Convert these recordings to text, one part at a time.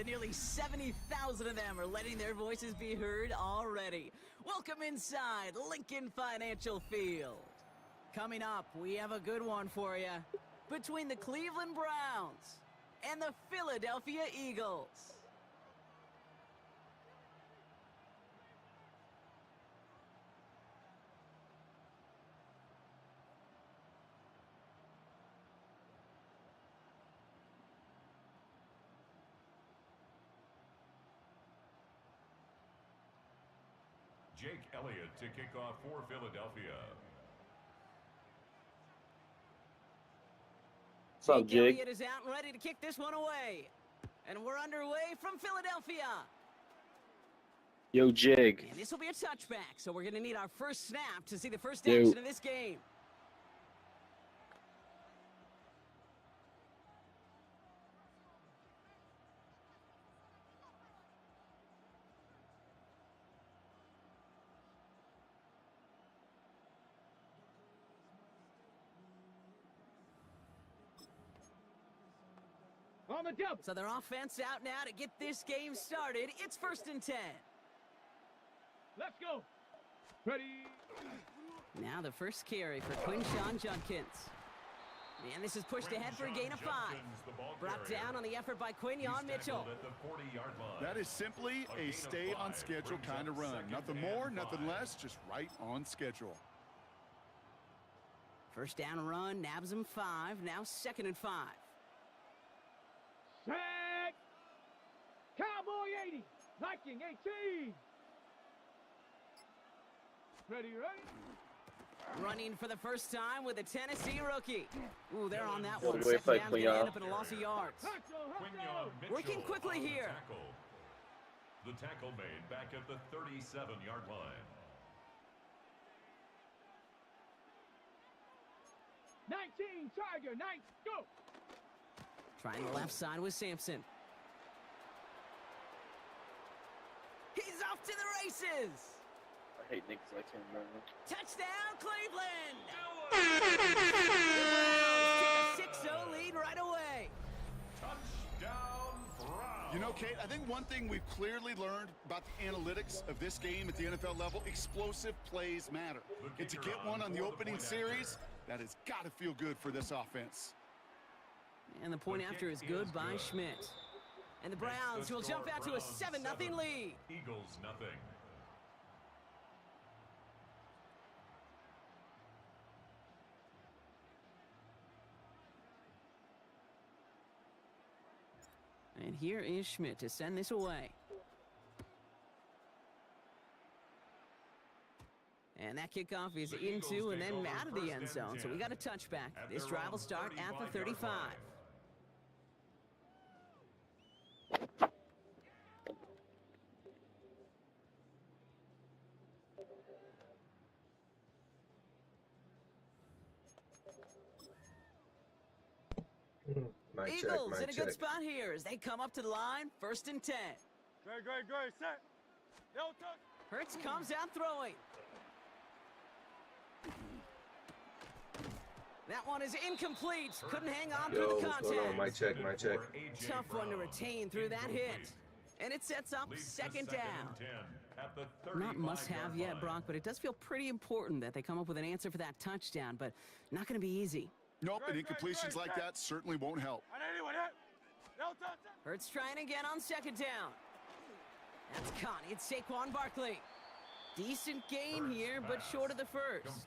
and nearly 70,000 of them are letting their voices be heard already. Welcome inside Lincoln Financial Field. Coming up, we have a good one for you. Between the Cleveland Browns and the Philadelphia Eagles. Jake Elliott to kick off for Philadelphia. What's up, Jake? Elliott is out and ready to kick this one away. And we're underway from Philadelphia. Yo, Jig. And this will be a touchback, so we're going to need our first snap to see the first action of this game. On the jump. So their offense out now to get this game started. It's 1st and 10. Let's go. Ready. Now the first carry for Quinshon Judkins. And this is pushed ahead for a gain of 5. Brought down on the effort by Quinyon Mitchell. That is simply a stay-on-schedule kind of run. Nothing more, nothing less, just right on schedule. First down run, nabs him 5. Now 2nd and 5. Sack. Cowboy 80. Viking 18. Ready. Running for the first time with a Tennessee rookie. Ooh, they're on that Good one. way 2nd by down, gonna Quignon. end up in a loss of yards. Quignon Mitchell Working quickly on the here. tackle. The tackle made back at the 37-yard line. 19, Tiger, 9, go! Trying the left side with Sampson. He's off to the races. I hate Nick because I can't remember. Touchdown, Cleveland! The Browns take a 6-0 lead right away. Touchdown, Browns. You know, Kate, I think one thing we've clearly learned about the analytics of this game at the NFL level, explosive plays matter. And to get one on the opening series, that has got to feel good for this offense. And the point after is good by Schmidt. And the Browns will jump out to a 7-0 lead. Eagles nothing. And here is Schmidt to send this away. And that kickoff is into and then out of the end zone. So we got a touchback. This drive will start at the 35. Eagles in a good spot here as they come up to the line. 1st and 10. Great, set. No touch. Hurts comes out throwing. That one is incomplete. Couldn't hang on through the What's going on? contact. Mic check. Tough one to retain through that hit. And it sets up 2nd down. Not must-have yet, Brock, but it does feel pretty important that they come up with an answer for that touchdown, but not going to be easy. Nope, and incompletions like that certainly won't help. Hurts trying again on 2nd down. That's caught. It's Saquon Barkley. Decent gain here, but short of the first.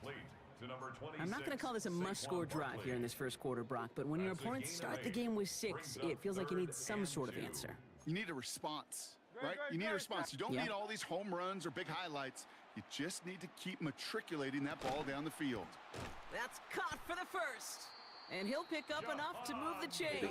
I'm not going to call this a must-score drive here in this first quarter, Brock, but when your opponents start the game with 6, it feels like you need some sort of answer. You need a response, right? You need a response. You don't need all these home runs or big highlights. You just need to keep matriculating that ball down the field. That's caught for the first. And he'll pick up enough to move the chains.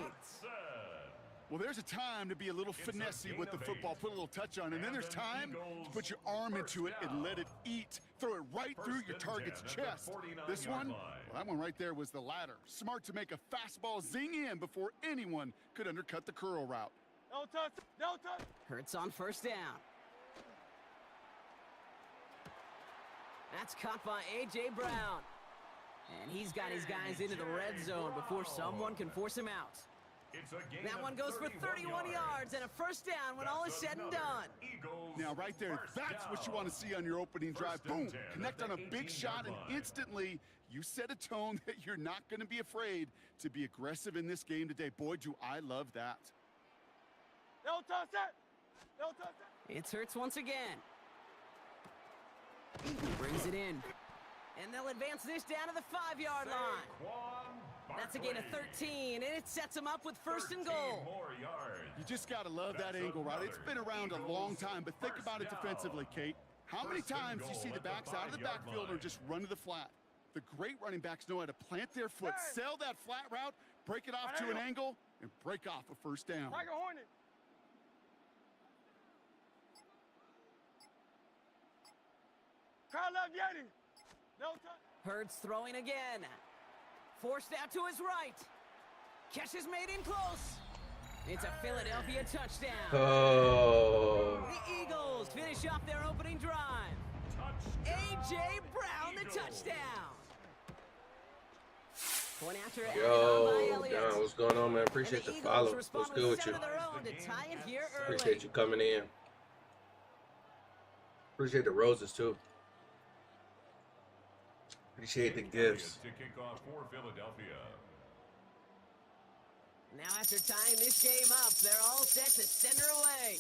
Well, there's a time to be a little finessey with the football, put a little touch on, and then there's time to put your arm into it and let it eat. Throw it right through your target's chest. This one, well, that one right there was the latter. Smart to make a fastball zing in before anyone could undercut the curl route. No touch. Hurts on 1st down. That's caught by A.J. Brown. And he's got his guys into the red zone before someone can force him out. That one goes for 31 yards and a 1st down when all is said and done. Now, right there, that's what you want to see on your opening drive. Boom, connect on a big shot, and instantly you set a tone that you're not going to be afraid to be aggressive in this game today. Boy, do I love that. No touch. It's Hurts once again. Brings it in. And they'll advance this down to the 5-yard line. That's a gain of 13, and it sets them up with 1st and goal. You just got to love that angle, right? It's been around a long time, but think about it defensively, Kate. How many times do you see the backs out of the backfield or just run to the flat? The great running backs know how to plant their foot, sell that flat route, break it off to an angle, and break off a 1st down. Tiger Hornet. Carl Love Yeti. No touch. Hurts throwing again. Forced out to his right. Catch is made in close. It's a Philadelphia touchdown. Oh. The Eagles finish off their opening drive. A.J. Brown, the touchdown. Point after added on by Elliott. John, what's going on, man? Appreciate the follow. What's good with you? Appreciate you coming in. Appreciate the roses, too. Appreciate the gifts. To kick off for Philadelphia. Now after tying this game up, they're all set to send her away.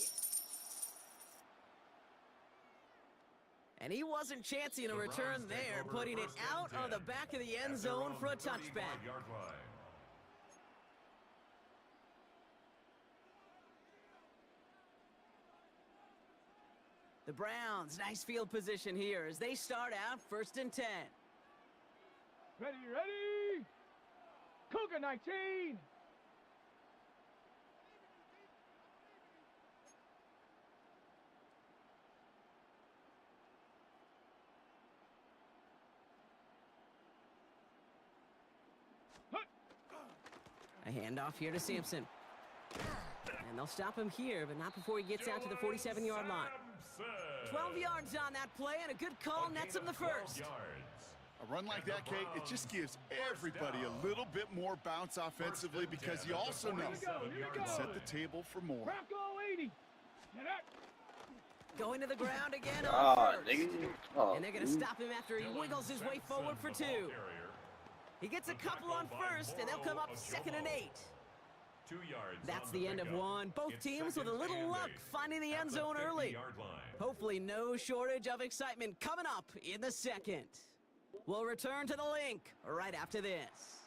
And he wasn't chancing a return there, putting it out on the back of the end zone for a touchback. The Browns, nice field position here as they start out 1st and 10. Ready, ready! Cougar 19! A handoff here to Sampson. And they'll stop him here, but not before he gets out to the 47-yard line. 12 yards on that play, and a good call nets him the first. A run like that, Kate, it just gives everybody a little bit more bounce offensively because you also know you can set the table for more. Going to the ground again on first. And they're going to dude. stop him after he wiggles his way forward for 2. He gets a couple on first, and they'll come up 2nd and 8. 2 yards. That's the end of one. Both teams with a little luck finding the end zone early. Hopefully no shortage of excitement coming up in the second. We'll return to the link right after this.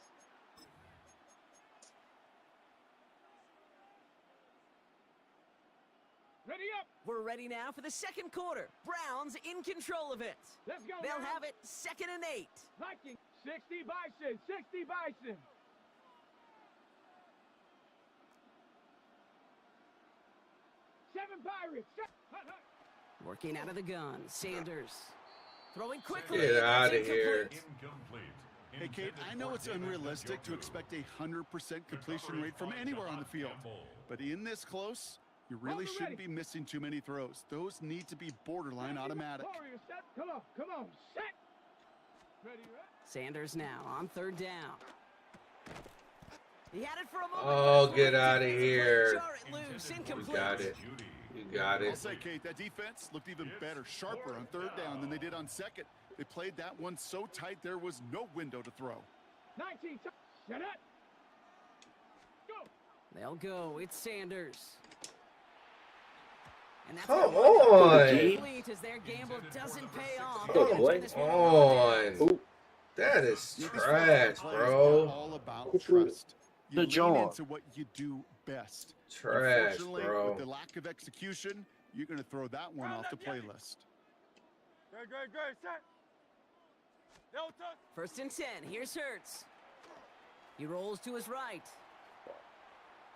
Ready up! We're ready now for the second quarter. Browns in control of it. Let's go, They'll Browns. have it 2nd and 8. Viking, 60 Bison, 60 Bison. Seven Pirates. Working out of the gun, Sanders. Throwing quickly. Get and out that's of here. Incomplete. Hey, Kate, I know it's unrealistic to expect a 100% completion rate from anywhere on the field. But in this close, you really shouldn't be missing too many throws. Those need to be borderline automatic. Warriors, set. Come on, set. Ready, ready. Sanders now on 3rd down. He had it for a moment. Oh, get out of here. Jar it loose, You incomplete. got it. You got I'll it. say, Kate, that defense looked even better, sharper on 3rd down than they did on 2nd. They played that one so tight there was no window to throw. 19, set it. Go. They'll go. It's Sanders. And that's Come gonna work on. complete as their gamble doesn't pay off. Good They're gonna boy. turn this one over. On. That is trash, bro. All about trust. You The lean jaw. into what you do best. Trash, Unfortunately, bro. with the lack of execution, you're going to throw that one off the playlist. Great, set. No touch. 1st and 10. Here's Hurts. He rolls to his right.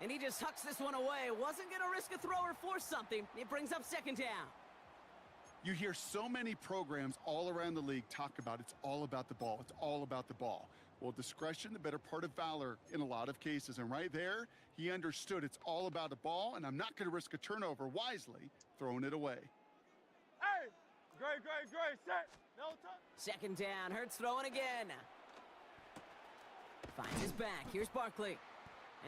And he just hucks this one away. Wasn't going to risk a throw or force something. It brings up 2nd down. You hear so many programs all around the league talk about it's all about the ball. It's all about the ball. Well, discretion, the better part of valor in a lot of cases. And right there, he understood it's all about the ball, and I'm not going to risk a turnover wisely, throwing it away. Hey, great, set. No touch. 2nd down. Hurts throwing again. Finds his back. Here's Barkley.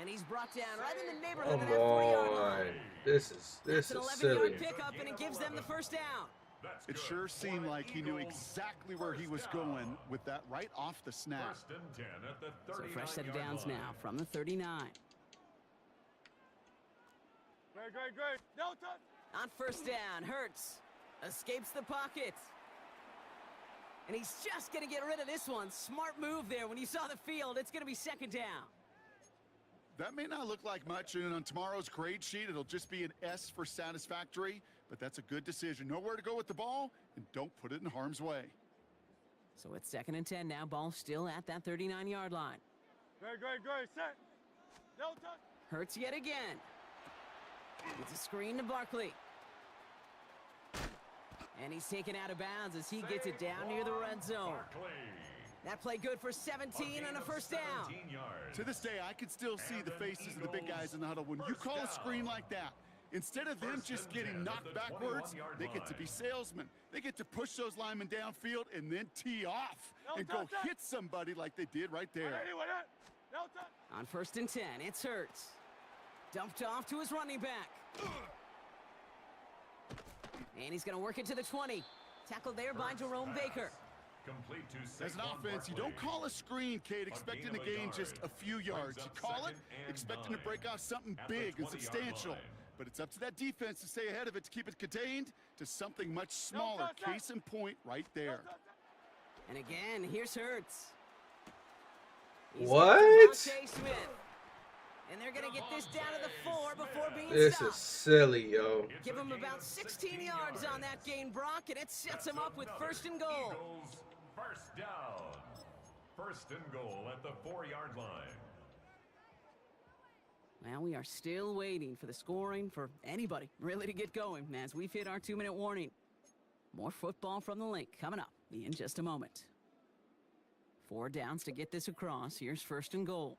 And he's brought down right in the neighborhood Come of that 40-yard on. line. This It's is an 11-yard silly. pickup, and it gives them the 1st down. It sure seemed like he knew exactly where he was going with that right off the snap. 1st and 10 at the So 39 fresh set of yard downs line. now from the 39. Great. No touch. On 1st down, Hurts escapes the pocket. And he's just going to get rid of this one. Smart move there. When you saw the field, it's going to be 2nd down. That may not look like much, and on tomorrow's grade sheet, it'll just be an S for satisfactory, but that's a good decision. Know where to go with the ball, and don't put it in harm's way. So it's 2nd and 10 now. Ball still at that 39-yard line. Great, set. No touch. Hurts yet again. It's a screen to Barkley. And he's taken out of bounds as he gets it down near the red zone. That play good for 17 and a 1st down. To this day, I can still see the faces of the big guys in the huddle. When you call a screen like that, instead of them just getting knocked backwards, they get to be salesmen. They get to push those linemen downfield and then tee off and go hit somebody like they did right there. No touch. On 1st and 10, it's Hurts. Dumped off to his running back. And he's going to work it to the 20. Tackled there by Jerome Baker. As an offense, you don't call a screen, Kate, expecting to gain just a few yards. You call it expecting to break off something big and substantial. But it's up to that defense to stay ahead of it, to keep it contained to something much smaller. Case in point right there. And again, here's Hurts. What? And they're going to get this down to the 4 before being This stopped. is silly, yo. Give him about 16 yards on that gain, Brock, and it sets him up with 1st and goal. Eagles first down. 1st and goal at the 4-yard line. Well, we are still waiting for the scoring for anybody really to get going as we've hit our 2-minute warning. More football from the link coming up in just a moment. 4 downs to get this across. Here's 1st and goal.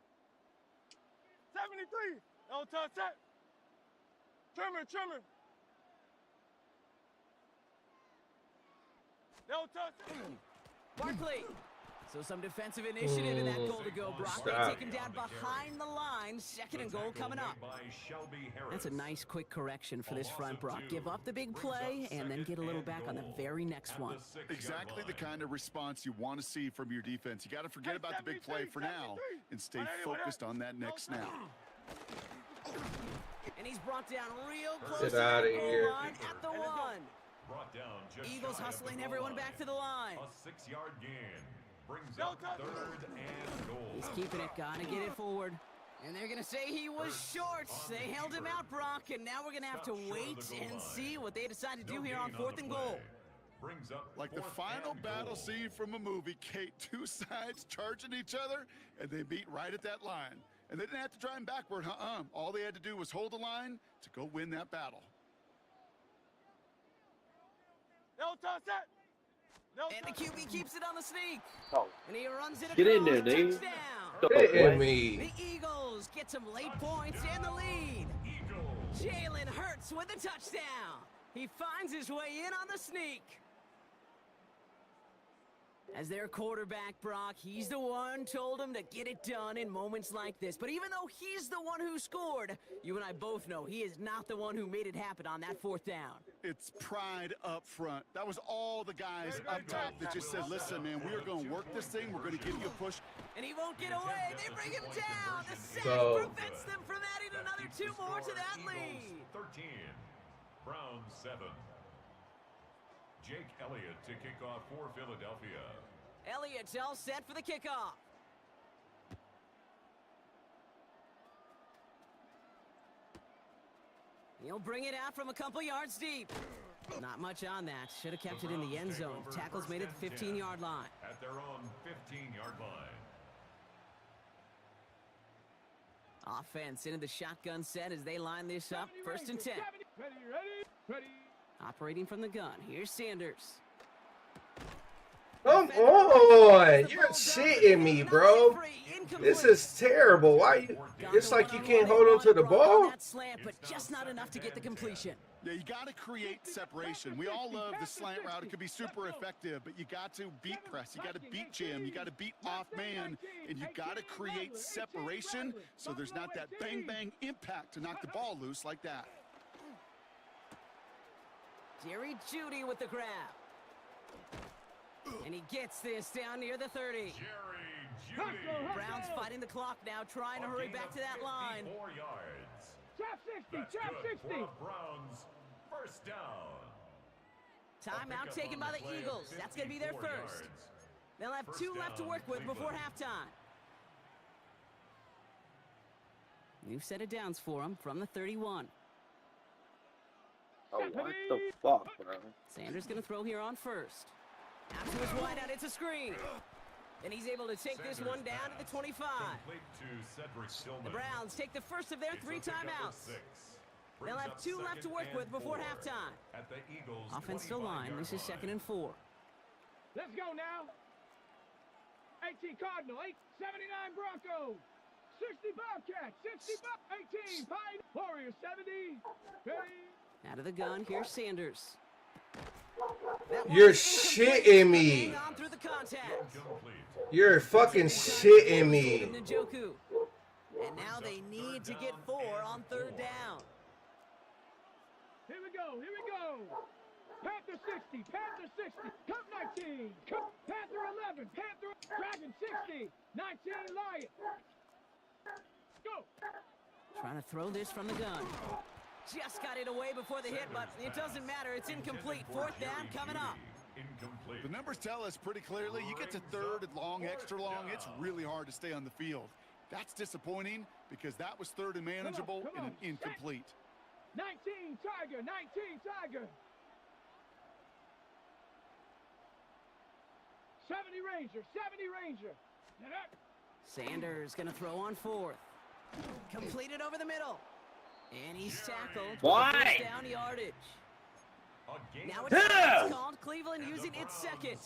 73. No touch that. Trimmer. No touch. Barkley. So some defensive initiative in that goal to go, Brock. They take him down behind the line. 2nd and goal coming up. That's a nice quick correction for this front, Brock. Give up the big play and then get a little back on the very next one. Exactly the kind of response you want to see from your defense. You got to forget about the big play for now and stay focused on that next snap. And he's brought down real close Get to out the of goal here. line at the 1. Brought down just Eagles shy of hustling the goal everyone line. back to the line. A 6-yard gain brings up 3rd and goal. He's keeping it, gotta get it forward. And they're gonna say he was short. They held him out, Brock, and now we're gonna have to wait and see what they decide to do here on 4th and goal. Brings up Like the 4th final and battle goal. scene from a movie, Kate, 2 sides charging each other, and they meet right at that line. And they didn't have to drive him backward, All they had to do was hold the line to go win that battle. No touch that. No And the QB keeps it on the sneak. Oh, And he runs it across. Get in there, Nate. Touchdown. Hitting me. The Eagles get some late points and the lead. Eagles. Jalen Hurts with a touchdown. He finds his way in on the sneak. As their quarterback, Brock, he's the one told him to get it done in moments like this. But even though he's the one who scored, you and I both know he is not the one who made it happen on that 4th down. It's pride up front. That was all the guys up top that just said, listen, man, we are going to work this thing. We're going to give you a push. And he won't get away. They bring him down. The sack So prevents them from adding another 2 more to that lead. 13, Browns 7. Jake Elliott to kick off for Philadelphia. Elliott's all set for the kickoff. He'll bring it out from a couple yards deep. Not much on that. Should have kept it in the end zone. Tackle's made at the 15-yard line. At their own 15-yard line. Offense into the shotgun set as they line this up. 1st and 10. Ready. Operating from the gun. Here's Sanders. Come on. You're shitting me, bro. This is terrible. Why you? It's like you can't hold on to the ball. That slant, but just not enough to get the completion. Yeah, you got to create separation. We all love the slant route. It could be super effective, but you got to beat press. You got to beat jam. You got to beat off man, and you got to create separation so there's not that bang impact to knock the ball loose like that. Jerry Jeudy with the grab. And he gets this down near the 30. Jerry Jeudy. Browns fighting the clock now, trying to hurry back to that line. 4 yards. Trap 60. That's Trap good 60. for a Browns first down. Timeout taken by the Eagles. That's going to be their first. They'll have 2 left to work with before halftime. New set of downs for them from the 31. oh, what the fuck, bro? Sanders going to throw here on 1st. Out to his wideout, it's a screen. And he's able to take this one down to the 25. The Browns take the first of their 3 timeouts. They'll have 2 left to work with before halftime. Offensive line, this is 2nd and 4. Let's go now. 18 Cardinal, 79 Broncos, 60 Bobcats, 60 18 Pine Warriors, 70. Ready. Out of the gun, here's Sanders. You're shitting me. On through the contact. You're fucking shitting me. Njoku. And now they need to get 4 on 3rd down. Here we go. Panther 60, Panther 60, Cup 19, Panther 11, Panther, Dragon 60, 19 Lion. Go. Trying to throw this from the gun. just got it away before the hit, but it doesn't matter. It's incomplete. Fourth down coming up. Incomplete. The numbers tell us pretty clearly, you get to third and long, extra long, it's really hard to stay on the field. That's disappointing because that was third and manageable Come on. and an incomplete. 19 Tiger, 19 Tiger. 70 Ranger, 70 Ranger. Get up. Sanders going to throw on fourth. Completed over the middle. And he's tackled. Why? First down yardage. Now it's Yeah. called. Cleveland using its second.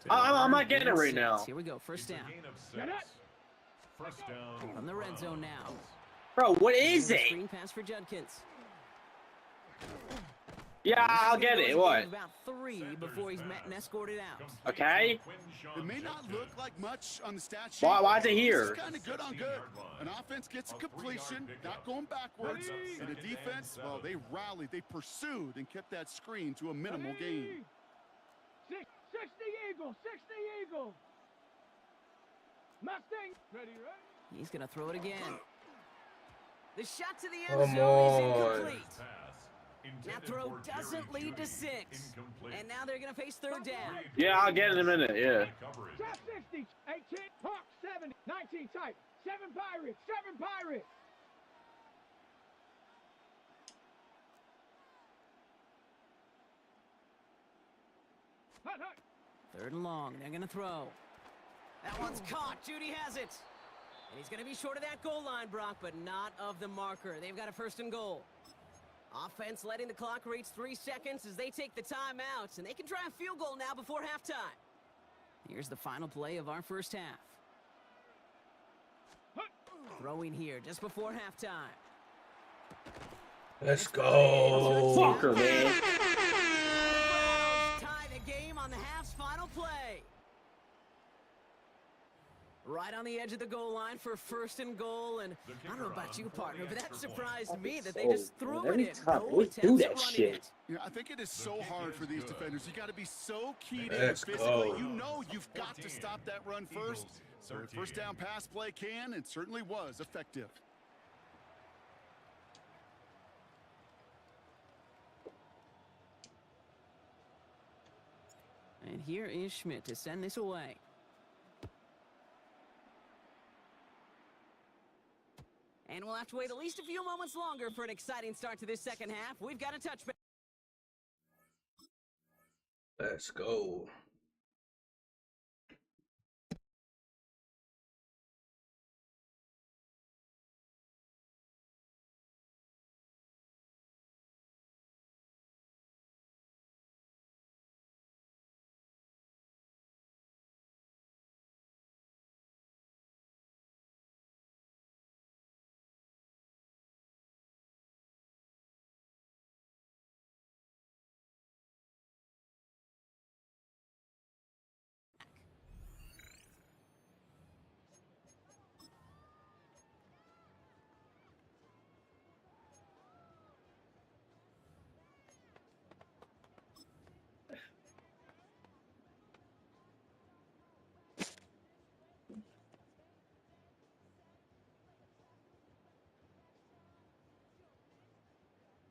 I'm not getting it right now. Here we go. First down. Get up. First down. From the red zone now. Bro, what is And a it? Screen pass for Judkins. Yeah, I'll get it. What? About 3 before he's met and escorted out. Okay. It may not look like much on the stat sheet. Why is it here? It's kind of good on good. An offense gets a completion, not going backwards. And a defense, well, they rallied, they pursued, and kept that screen to a minimal gain. 60 Eagle, 60 Eagle. Mustang. Ready, right? He's going to throw it again. The shot to the Come end zone is on. incomplete. That throw doesn't lead to 6. And now they're going to face third down. Yeah, I'll get it in a minute. Yeah. Top 60, 18, Hawk 70, 19 Tiger, 7 Pirates, 7 Pirates. Hut, hut. Third and long. They're going to throw. That one's caught. Judy has it. And he's going to be short of that goal line, Brock, but not of the marker. They've got a first and goal. Offense letting the clock reach 3 seconds as they take the timeouts, and they can try a field goal now before halftime. Here's the final play of our first half. Throwing here just before halftime. Let's go. Fucker, man. The Browns tie the game on the half's final play. Right on the edge of the goal line for first and goal, and I don't know about you, partner, but that surprised me that they just threw it Every in. time No they do attempts that at running shit. it. You know, I think it is so hard for these defenders. You got to be so keyed in Let's physically. go. You know you've got to stop that run first. So a first down pass play can and certainly was effective. And here is Schmidt to send this away. And we'll have to wait at least a few moments longer for an exciting start to this second half. We've got a touchback. Let's go.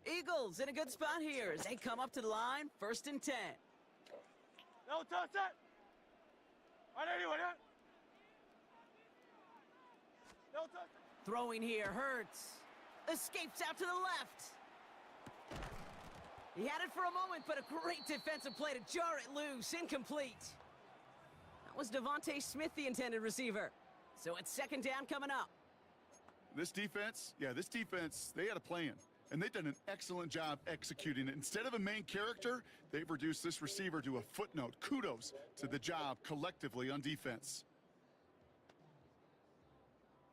Eagles in a good spot here as they come up to the line, 1st and 10. No touch it. On anyone, yeah? No touch. Throwing here, Hurts. Escapes out to the left. He had it for a moment, but a great defensive play to jar it loose. Incomplete. That was Devontae Smith, the intended receiver. So it's 2nd down coming up. This defense, they had a plan. And they've done an excellent job executing it. Instead of a main character, they've reduced this receiver to a footnote. Kudos to the job collectively on defense.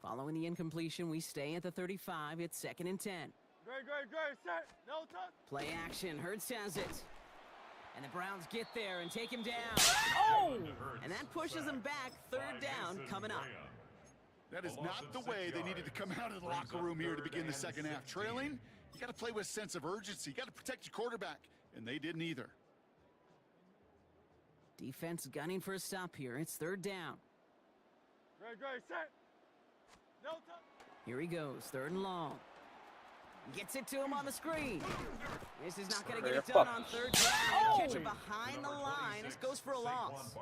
Following the incompletion, we stay at the 35. It's 2nd and 10. Great, set. No touch. Play action. Hurts has it. And the Browns get there and take him down. Oh! And that pushes them back. 3rd down coming up. That is not the way they needed to come out of the locker room here to begin the second half. Trailing, you got to play with a sense of urgency. You got to protect your quarterback, and they didn't either. Defense gunning for a stop here. It's 3rd down. Great, set. No touch. Here he goes. 3rd and long. Gets it to him on the screen. This is not going to get Yeah, it done fuck. on third down. Catch it behind the line. This goes for a loss.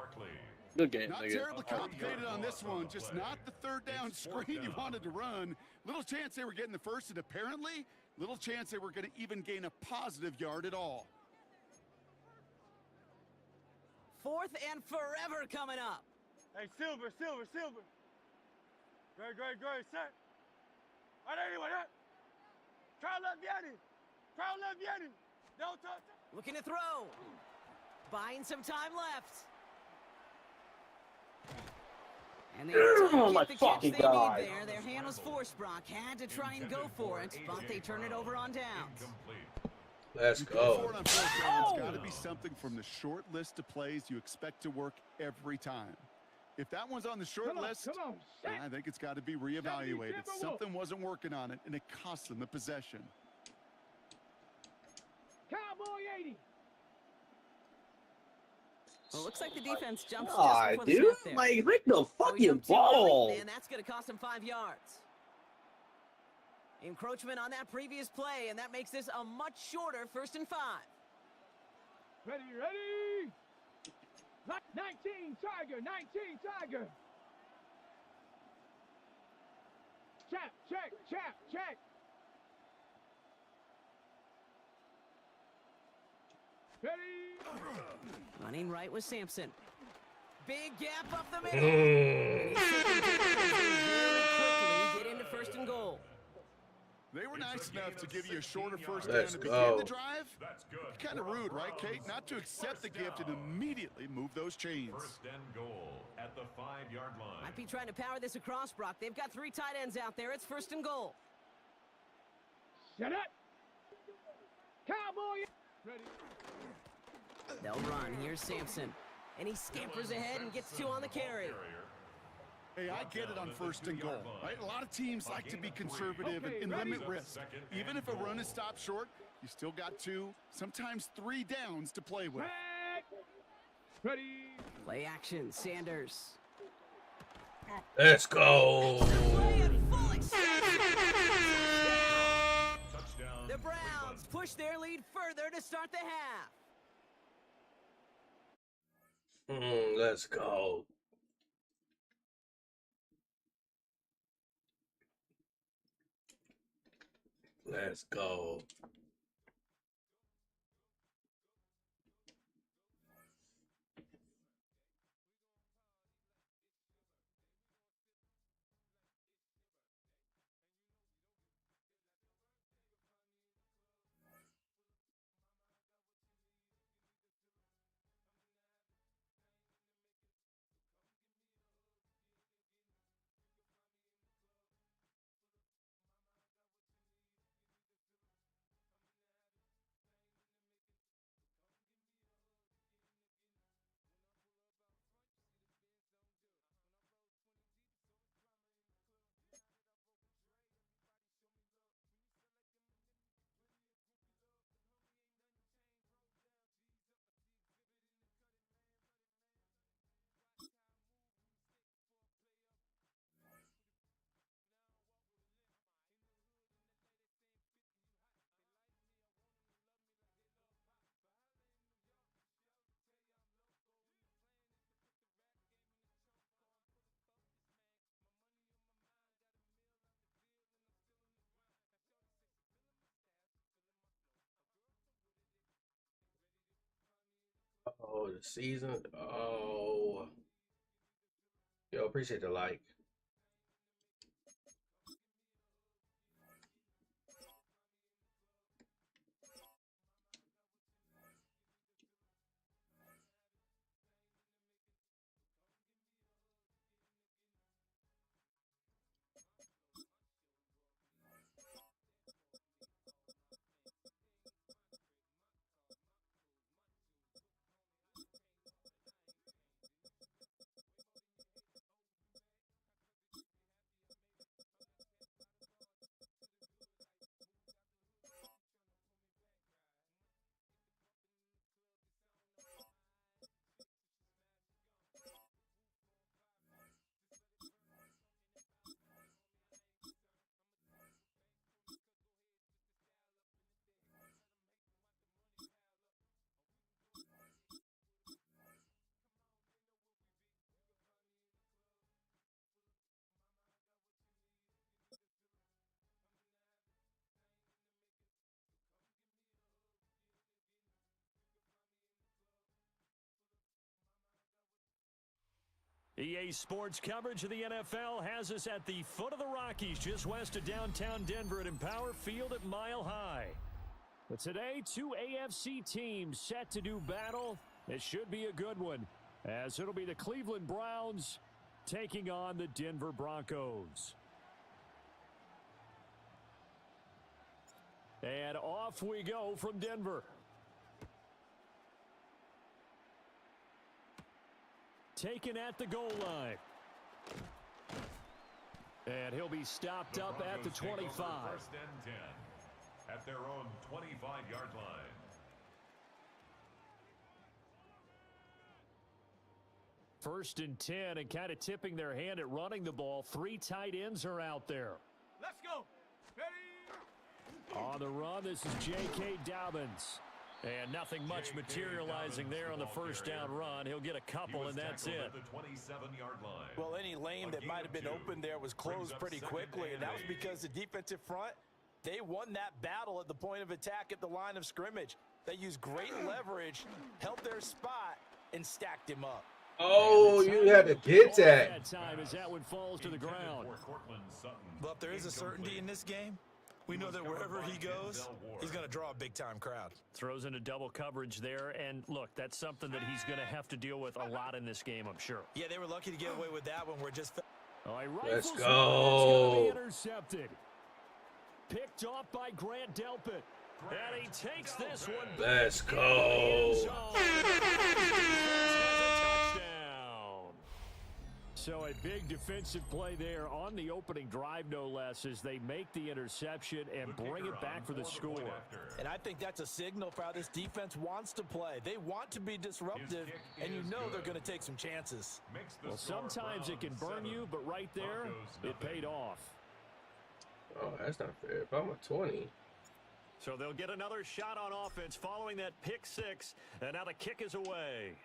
Good game, Not nigga. terribly complicated on this one, just not the third down screen you wanted to run. Little chance they were getting the first, and apparently, little chance they were going to even gain a positive yard at all. Fourth and forever coming up. Hey, Silver. Great, set. All right, anyway, Crowd left Vianney. Don't touch. Looking to throw. Buying some time left. And they Oh my get the catch fucking they God. need there. Their hand was forced, Brock. Had to try and go for it, but they turn it over on downs. Let's You go for go. it on fourth down. It's got to be something from the short list of plays you expect to work every time. If that one's on the short list, Come on, set. I think it's got to be reevaluated. Something wasn't working on it, and it cost them the possession. Cowboy 80. Well, it looks like the defense jumps just Ah, before the dude. snap there. Like, make the So he fucking jumped too early, ball. and that's going to cost him 5 yards. Encroachment on that previous play, and that makes this a much shorter 1st and 5. Ready. 19 Tiger. Check. Ready. Running right with Sampson. Big gap up the middle. Mm. And he's taken very quickly get into 1st and goal. They were nice enough to give you a shorter first down Let's to go. begin the drive. That's good. Kind of rude, right, Kate? Not to accept the gift and immediately move those chains. First and goal at the 5-yard line. Might be trying to power this across, Brock. They've got 3 tight ends out there. It's 1st and goal. Set up. Cowboy. Ready. They'll run. Here's Sampson. And he scampers ahead and gets 2 on the carry. Hey, I get it on 1st and goal, right? A lot of teams like to be conservative and limit risk. Even if a run is stopped short, you still got 2, sometimes 3 downs to play with. Back. Ready. Play action. Sanders. Let's go. Play at full extension. Touchdown. The Browns push their lead further to start the half. Let's go. Let's go. Oh, the season. Oh. Yo, appreciate the like. EA Sports coverage of the NFL has us at the foot of the Rockies, just west of downtown Denver at Empower Field at Mile High. But today, two AFC teams set to do battle. It should be a good one, as it'll be the Cleveland Browns taking on the Denver Broncos. And off we go from Denver. Taken at the goal line. And he'll be stopped up at the 25. First and 10 at their own 25-yard line. First and 10, and kind of tipping their hand at running the ball. Three tight ends are out there. Let's go. Ready? On the run, this is J.K. Dobbins. And nothing much materializing there on the first down run. He'll get a couple, and that's it. The 27-yard line. Well, any lane that might have been open there was closed pretty quickly, and that was because the defensive front, they won that battle at the point of attack at the line of scrimmage. They used great leverage, held their spot, and stacked him up. Oh, you had to get that. Time as that one falls to the ground. Well, if there is a certainty in this game, we know that wherever he goes, he's going to draw a big-time crowd. Throws into double coverage there, and look, that's something that he's going to have to deal with a lot in this game, I'm sure. Yeah, they were lucky to get away with that one. We're just... Let's go. Intercepted. Picked off by Grant Delpit. And he takes this one. Let's go. So a big defensive play there on the opening drive, no less, as they make the interception and bring it back for the score. And I think that's a signal for how this defense wants to play. They want to be disruptive, and you know they're going to take some chances. Well, sometimes it can burn you, but right there, it paid off. Oh, that's not fair. If I'm a 20. So they'll get another shot on offense following that pick six, and now the kick is away.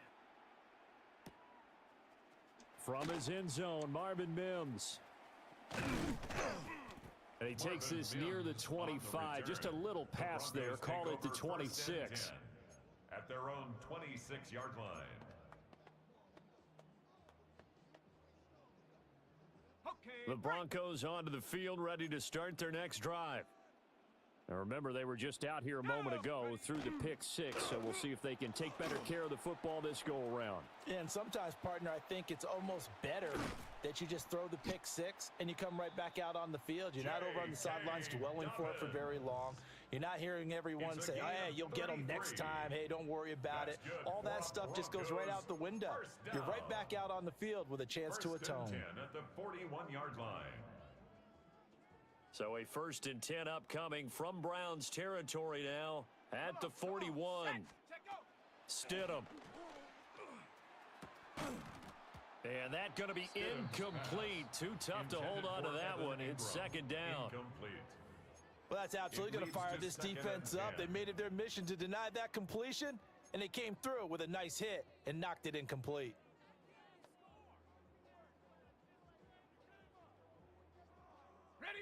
From his end zone, Marvin Mims. And he takes this near the 25. Just a little pass there. Call it the 26. At their own 26-yard line. The Broncos onto the field, ready to start their next drive. Now remember, they were just out here a moment ago through the pick six, so we'll see if they can take better care of the football this go-around. And sometimes, partner, I think it's almost better that you just throw the pick six and you come right back out on the field. You're not over on the sidelines dwelling for it for very long. You're not hearing everyone say, hey, you'll get them next time. Hey, don't worry about it. All that stuff just goes right out the window. You're right back out on the field with a chance to atone. 10 at the 41-yard line. So a 1st and 10 upcoming from Browns territory now at the 41. Stidham. And that's going to be incomplete. Too tough to hold on to that one. It's second down. Well, that's absolutely going to fire this defense up. They made it their mission to deny that completion, and they came through with a nice hit and knocked it incomplete.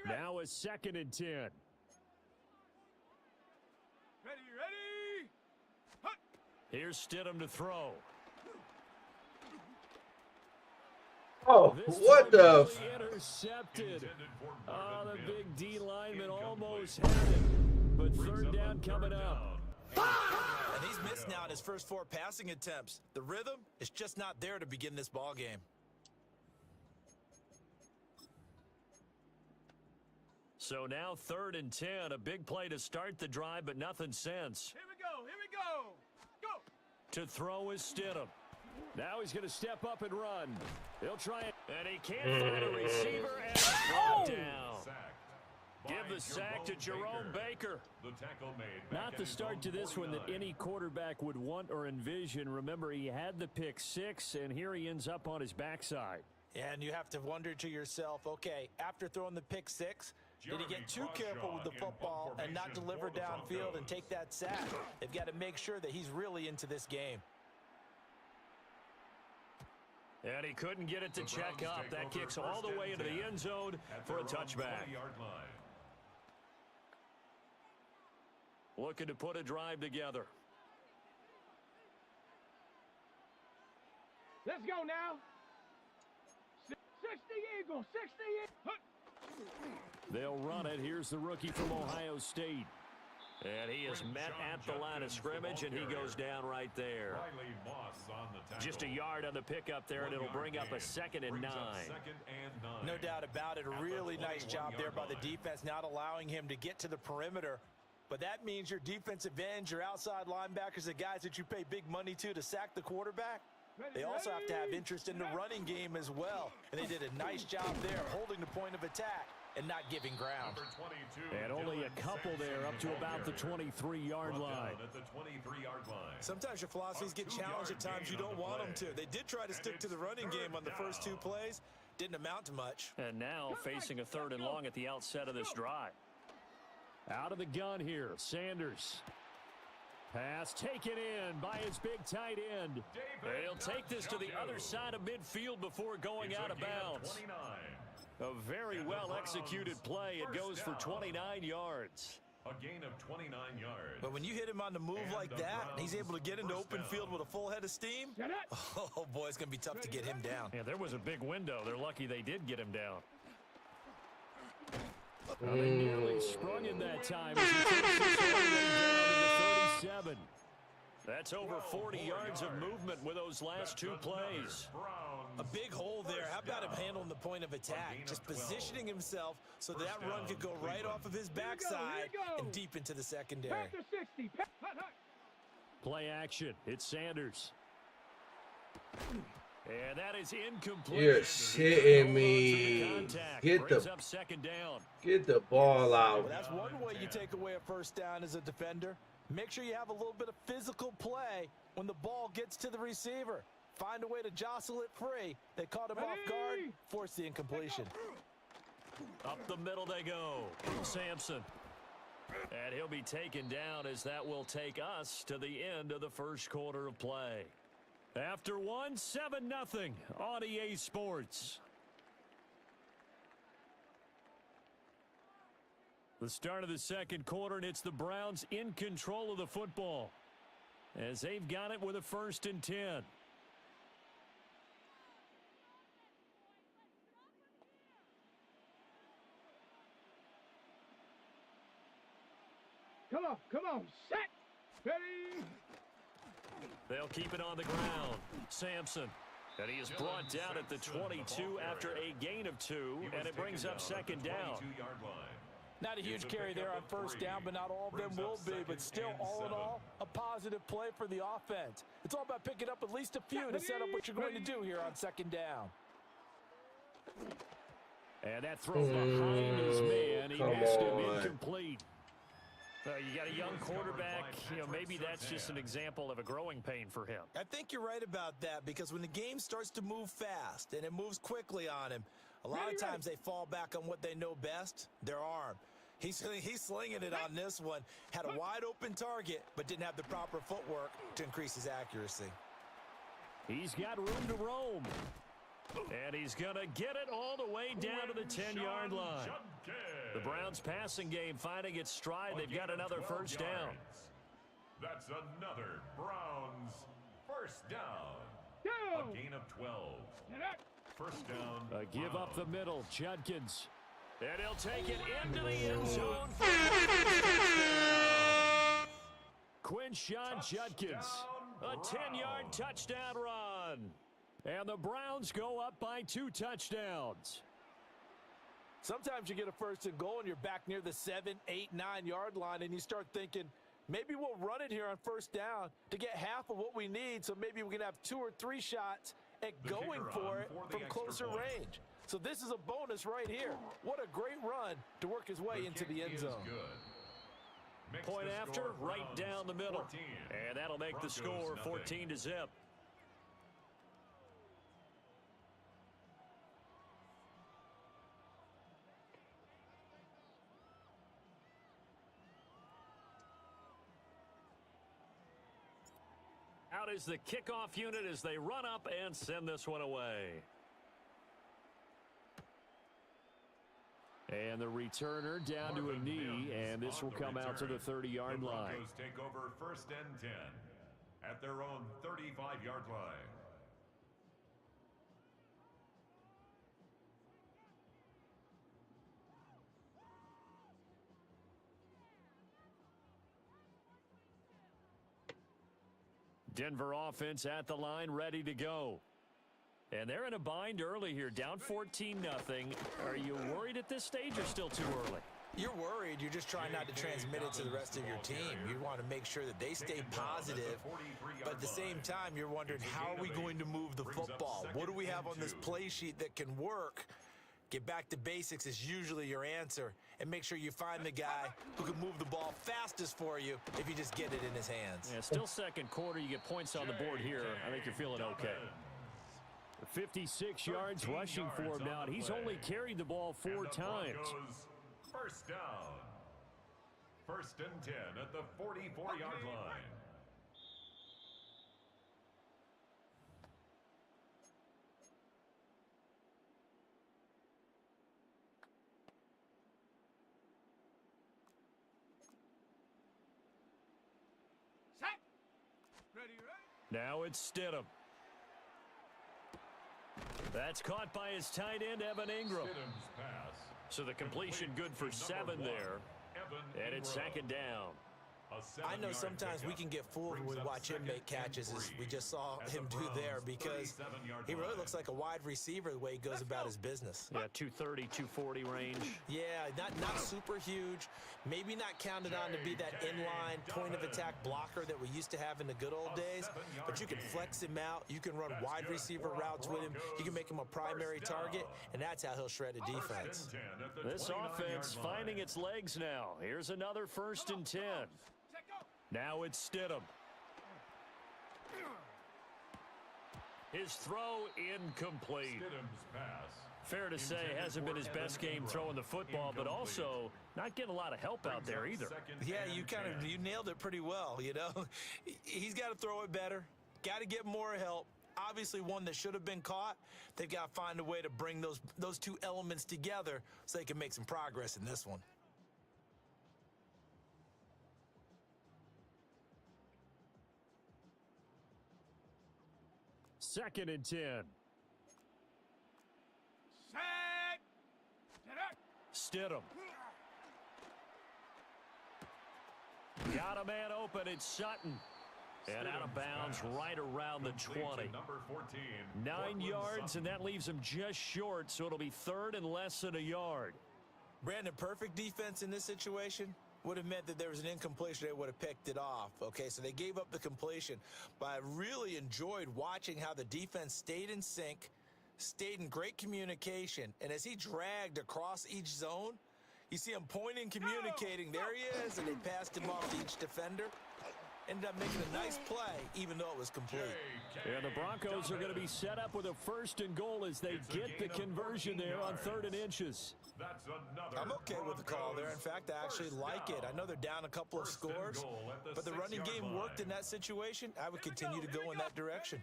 Now a 2nd and 10. Ready. Hut. Here's Stidham to throw. Oh, what the? Intercepted. Oh, the big D lineman almost had it. But 3rd down coming up. And he's missed now in his first 4 passing attempts. The rhythm is just not there to begin this ball game. So now 3rd and 10, a big play to start the drive, but nothing since. Here we go. Go. To throw is Stidham. Now he's going to step up and run. He'll try it, and he can't find a receiver, and it's brought down. Give the sack to Jerome Baker. Not the start to this one that any quarterback would want or envision. Remember, he had the pick six, and here he ends up on his backside. And you have to wonder to yourself, okay, after throwing the pick six, did he get too careful with the football and not deliver downfield and take that sack? They've got to make sure that he's really into this game. And he couldn't get it to check up. That kicks all the way into the end zone for a touchback. Looking to put a drive together. Let's go now. Eagles, 60 Eagles. They'll run it. Here's the rookie from Ohio State. And he is met at the line of scrimmage, and he goes down right there. Just a yard on the pickup there, and it'll bring up a 2nd and 9. No doubt about it. A really nice job there by the defense, not allowing him to get to the perimeter. But that means your defensive ends, your outside linebackers, the guys that you pay big money to sack the quarterback, they also have to have interest in the running game as well. And they did a nice job there holding the point of attack and not giving ground. And only a couple there up to about the 23-yard line. Sometimes your philosophies get challenged at times you don't want them to. They did try to stick to the running game on the first 2 plays. Didn't amount to much. And now facing a 3rd and long at the outset of this drive. Out of the gun here, Sanders. Pass taken in by his big tight end. He'll take this to the other side of midfield before going out of bounds. A very well-executed play. It goes for 29 yards. A gain of 29 yards. But when you hit him on the move like that, and he's able to get into open field with a full head of steam, oh, boy, it's going to be tough to get him down. Yeah, there was a big window. They're lucky they did get him down. Well, they nearly sprung in that time. As he takes this all the way down to the 37. That's over 40 yards of movement with those last 2 plays. A big hole there. How about him handling the point of attack? Just positioning himself so that run could go right off of his backside and deep into the secondary. Play action. It's Sanders. And that is incomplete. You're shitting me. Get the ball out. Well, that's one way you take away a 1st down as a defender. Make sure you have a little bit of physical play when the ball gets to the receiver. Find a way to jostle it free. They caught him off guard, forced the incompletion. Up the middle they go. Sampson. And he'll be taken down as that will take us to the end of the 1st quarter of play. After 1, 7-0 on EA Sports. The start of the 2nd quarter, and it's the Browns in control of the football as they've got it with a 1st and 10. Come on, set, ready. They'll keep it on the ground. Sampson. And he is brought down at the 22 after a gain of 2, and it brings up 2nd down. Not a huge carry there on 1st down, but not all of them will be. But still, all in all, a positive play for the offense. It's all about picking up at least a few to set up what you're going to do here on 2nd down. And that throw behind his man. He missed him, incomplete. You got a young quarterback, maybe that's just an example of a growing pain for him. I think you're right about that, because when the game starts to move fast and it moves quickly on him, a lot of times they fall back on what they know best, their arm. He's slinging it on this one. Had a wide open target, but didn't have the proper footwork to increase his accuracy. He's got room to roam. And he's going to get it all the way down to the 10-yard line. The Browns passing game finding its stride. They've got another 1st down. That's another Browns 1st down. A gain of 12. 1st down. A give up the middle. Judkins. And he'll take it into the end zone. Quinshon Judkins. A 10-yard touchdown run. And the Browns go up by 2 touchdowns. Sometimes you get a 1st and goal and you're back near the 7, 8, 9-yard line, and you start thinking, maybe we'll run it here on 1st down to get half of what we need, so maybe we can have 2 or 3 shots at going for it from closer range. So this is a bonus right here. What a great run to work his way into the end zone. Point after, right down the middle. And that'll make the score 14-0. Out is the kickoff unit as they run up and send this one away. And the returner down to a knee, and this will come out to the 30-yard line. The Broncos take over 1st and 10 at their own 35-yard line. Denver offense at the line, ready to go. And they're in a bind early here, down 14-0. Are you worried at this stage or still too early? You're worried. You're just trying not to transmit it to the rest of your team. You want to make sure that they stay positive, but at the same time, you're wondering, how are we going to move the football? What do we have on this play sheet that can work? Get back to basics is usually your answer, and make sure you find the guy who can move the ball fastest for you if you just get it in his hands. Yeah, still second quarter. You get points on the board here. I think you're feeling okay. 56 yards rushing for him now, and he's only carried the ball 4 times. First down. 1st and 10 at the 44-yard line. Set. Ready, ready. Now it's Stidham. That's caught by his tight end, Evan Ingram. Stidham's pass. So the completion good for 7 there. And it's 2nd down. I know sometimes we can get fooled when we watch him make catches, as we just saw him do there, because he really looks like a wide receiver the way he goes about his business. Yeah, 230, 240 range. Yeah, not super huge. Maybe not counted on to be that inline point-of-attack blocker that we used to have in the good old days, but you can flex him out. You can run wide receiver routes with him. You can make him a primary target, and that's how he'll shred a defense. This offense finding its legs now. Here's another 1st and 10. Now it's Stidham. His throw incomplete. Stidham's pass. Fair to say, hasn't been his best game throwing the football, but also not getting a lot of help out there either. Yeah, you nailed it pretty well, you know. He's got to throw it better. Got to get more help. Obviously one that should have been caught. They've got to find a way to bring those two elements together so they can make some progress in this one. Second and 10. Set. Stidham. Got a man open. It's Sutton. And out of bounds right around the 20. 9 yards, and that leaves him just short, so it'll be 3rd and less than a yard. Brandon, perfect defense in this situation would have meant that there was an incompletion. They would have picked it off. Okay, so they gave up the completion. But I really enjoyed watching how the defense stayed in sync, stayed in great communication. And as he dragged across each zone, you see him pointing, communicating. There he is, and they passed him off to each defender. Ended up making a nice play, even though it was complete. And the Broncos are going to be set up with a 1st and goal as they get the conversion there on 3rd and inches. I'm okay with the call there. In fact, I actually like it. I know they're down a couple of scores, but the running game worked in that situation. I would continue to go in that direction.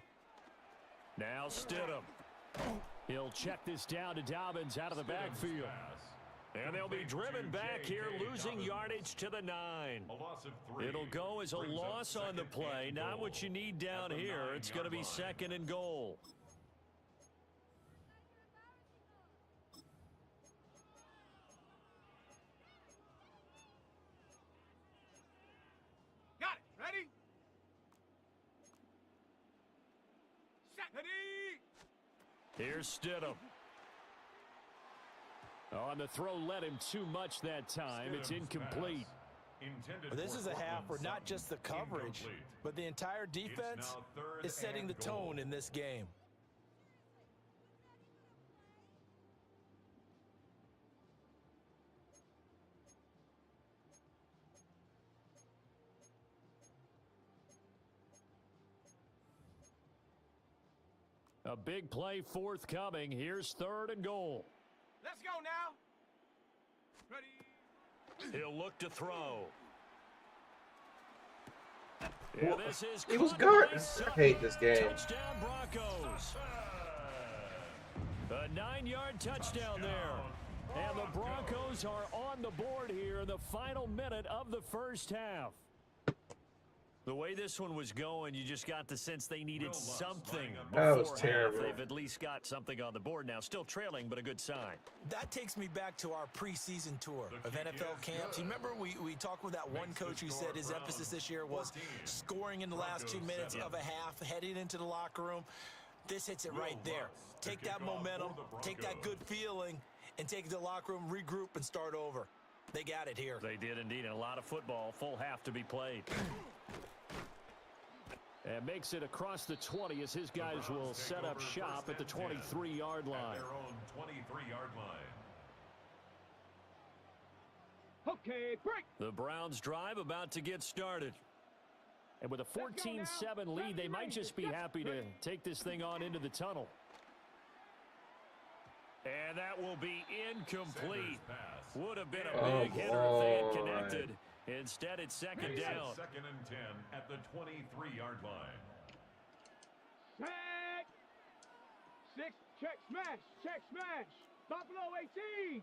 Now Stidham. He'll check this down to Dobbins out of the backfield. And they'll be driven back here, losing yardage to the 9. It'll go as a loss on the play. Not what you need down here. It's going to be 2nd and goal. Got it. Ready? Set. Ready. Here's Stidham. On the throw, led him too much that time. It's incomplete. Well, this is a half where not just the coverage, but the entire defense is setting the tone in this game. A big play forthcoming. Here's 3rd and goal. Let's go now. Ready. He'll look to throw. Yeah, this is He was good. I hate this game. Touchdown Broncos. A 9-yard touchdown there. And the Broncos are on the board here in the final minute of the 1st half. The way this one was going, you just got the sense they needed something That was before half. terrible. They've at least got something on the board now. Still trailing, but a good sign. That takes me back to our preseason tour of NFL camps. You remember we talked with that one coach who said his emphasis this year was scoring in the last 2 minutes of a half, heading into the locker room. This hits it right there. Take that momentum, take that good feeling, and take it to the locker room, regroup, and start over. They got it here. They did indeed, and a lot of football. Full half to be played. And makes it across the 20 as his guys will set up shop at the 23-yard line. At their own 23-yard line. Okay, break. The Browns drive about to get started. And with a 14-7 lead, they might just be happy to take this thing on into the tunnel. And that will be incomplete. Would have been a big hitter if they had connected. Instead, it's second down. Second and 10 at the 23-yard line. Sack. 6, check, smash, check, smash. Buffalo 18.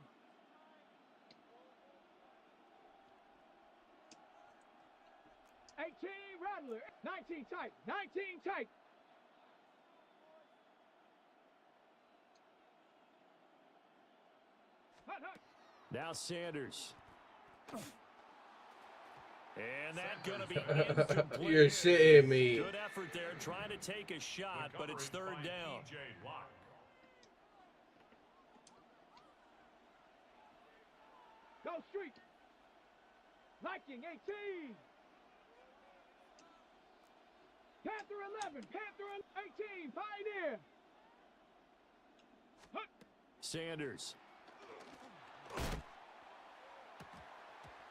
Rattler, 19 tight, 19 tight. Hut, hut. Now Sanders. And that's going to be incomplete. You're shitting me. Good effort there, trying to take a shot, but it's third down. Go street. Viking 18. Panther 11. Panther 18. Pioneer. Hut. Sanders.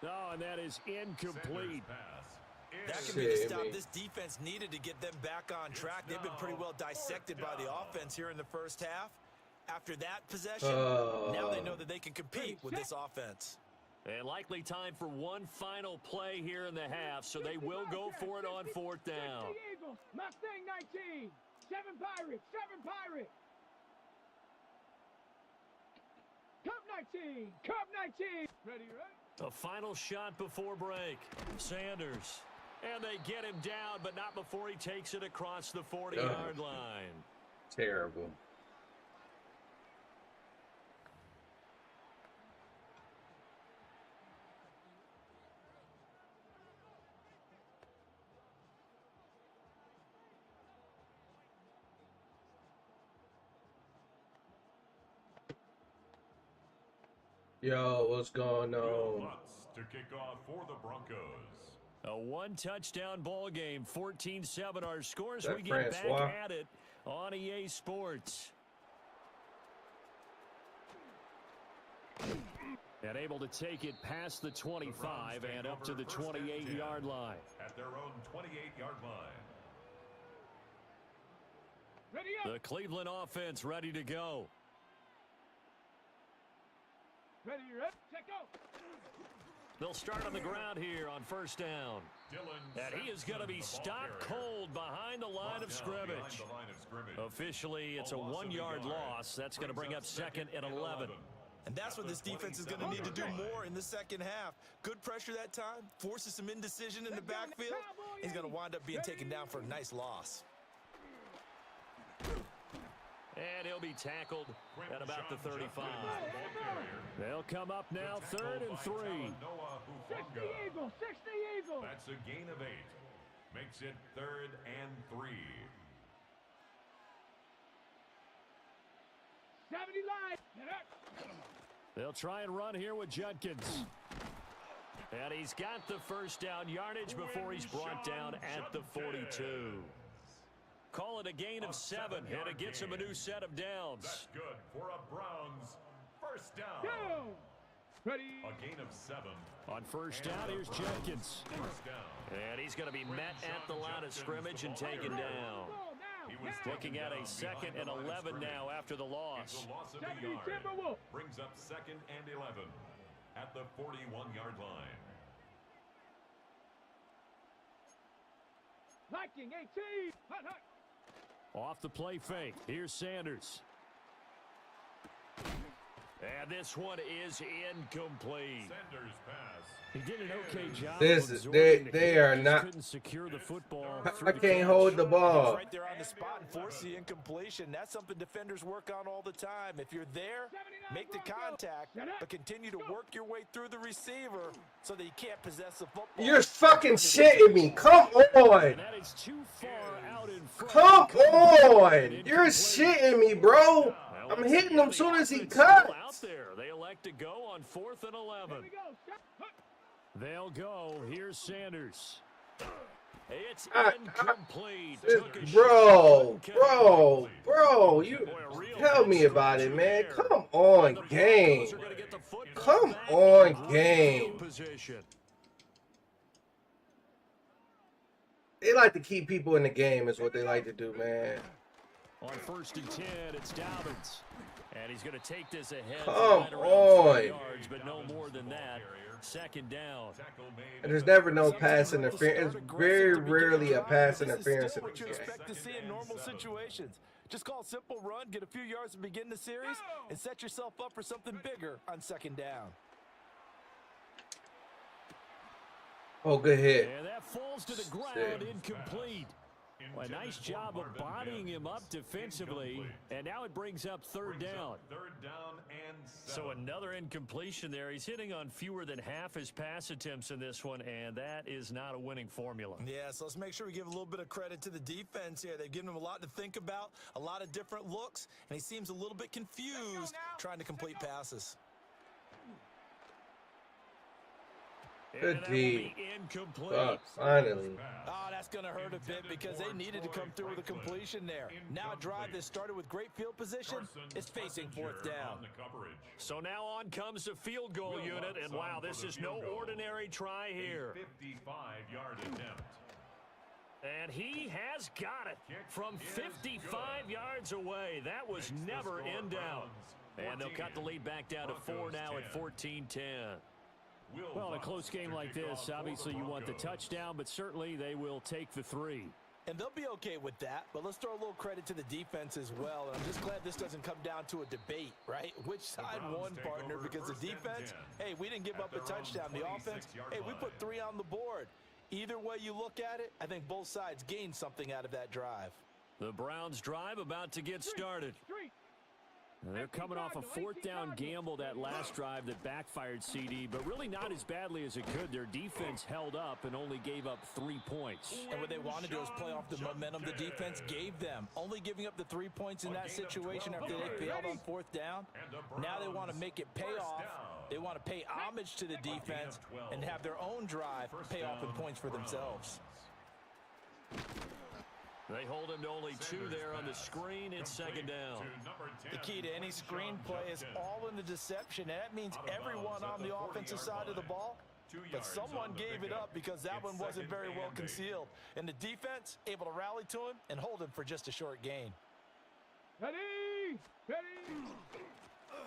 Oh, and that is incomplete. That could be the stop this defense needed to get them back on track. They've been pretty well dissected by the offense here in the first half. After that possession, now they know that they can compete with this offense. And likely time for one final play here in the half, so they will go for it on fourth down. Eagles, Mustang 19. 7 Pirates, 7 Pirates. Cup 19, Cup 19. Ready, right? A final shot before break. Sanders. And they get him down, but not before he takes it across the 40-yard line. Terrible. Yo, what's going on? To kick off for the Broncos. A one-touchdown ball game, 14-7 our scores. That We get Francois? back at it on EA Sports. And able to take it past the 25 and up to the 28-yard line. At their own 28-yard line. Ready up. The Cleveland offense ready to go. Ready, right? Check go. They'll start on the ground here on first down. And he is going to be stopped cold behind the line of scrimmage. Officially, it's a 1-yard loss. That's going to bring up second and 11. And that's what this defense is going to need to do more in the second half. Good pressure that time, forces some indecision in the backfield. He's going to wind up being taken down for a nice loss. And he'll be tackled at about the 35. They'll come up now, 3rd and 3. 60 Eagles, 60 Eagles. That's a gain of 8. Makes it 3rd and 3. 70 line. They'll try and run here with Judkins. And he's got the first down yardage before he's brought down at the 42. Call it a gain of 7, and it gets him a new set of downs. That's good for a Browns first down. Go. Ready. A gain of 7. On first down, here's Judkins. First down. And he's going to be met at the line of scrimmage and taken down. Looking at a 2nd and 11 now after the loss. It's a loss of a yard. Brings up 2nd and 11 at the 41-yard line. Viking 18. Hut, hut. Off the play fake. Here's Sanders. And this one is incomplete. Sanders pass. He did an okay job. This of is absorbing the they hit, are just not. couldn't secure the football. I through the can't catch. hold the ball. Right there on the spot and force the incompletion. That's something defenders work on all the time. If you're there, make the contact, but continue to work your way through the receiver so that you can't possess the football. You're fucking shitting me. Come on. And that is too far out in front. Come on. You're shitting me, bro. I'm hitting him as soon as he cuts. Out there. They elect to go on 4th and 11. They'll go. Here's Sanders. It's incomplete. Bro, you tell me about it, man. Come on, game. Come on, game. They like to keep people in the game is what they like to do, man. On 1st and 10, it's Dobbins. And he's going to take this ahead. Come right on. yards, but no more than that. 2nd down. And there's never no pass interference. It's very rarely a pass interference in What the you game. expect to see in normal situations. Just call a simple run, get a few yards to begin the series, and set yourself up for something bigger on 2nd down. Oh, good hit. And that falls to the ground, incomplete. Well, a nice job of bodying him up defensively, and now it brings up 3rd down. 3rd down and 7. So another incompletion there. He's hitting on fewer than half his pass attempts in this one, and that is not a winning formula. Yeah, so let's make sure we give a little bit of credit to the defense here. They've given him a lot to think about, a lot of different looks, and he seems a little bit confused trying to complete passes. Good D. Incomplete. Finally. Oh, that's going to hurt a bit because they needed to come through with a completion there. Now a drive that started with great field position is facing 4th down. So now on comes the field goal unit, and wow, this is no ordinary try here. 55-yard attempt. And he has got it from 55 yards away. That was never in doubt. And they'll cut the lead back down to 4 now at 14-10. Well, in a close game like this, obviously you want the touchdown, but certainly they will take the 3. And they'll be okay with that, but let's throw a little credit to the defense as well. And I'm just glad this doesn't come down to a debate, right? Which side won, partner? Because the defense, hey, we didn't give up a touchdown. The offense, hey, we put 3 on the board. Either way you look at it, I think both sides gained something out of that drive. The Browns drive about to get started. And they're coming off a 4th down gamble that last drive that backfired, CD, but really not as badly as it could. Their defense held up and only gave up 3 points. And what they want to do is play off the momentum the defense gave them. Only giving up the 3 points in that situation after they failed on 4th down. Now they want to make it pay off. They want to pay homage to the defense and have their own drive pay off in points for themselves. They hold him to only 2 there on the screen. It's 2nd down. The key to any screen play is all in the deception, and that means everyone on the offensive side of the ball. But someone gave it up because that one wasn't very well concealed. And the defense able to rally to him and hold him for just a short gain. Ready!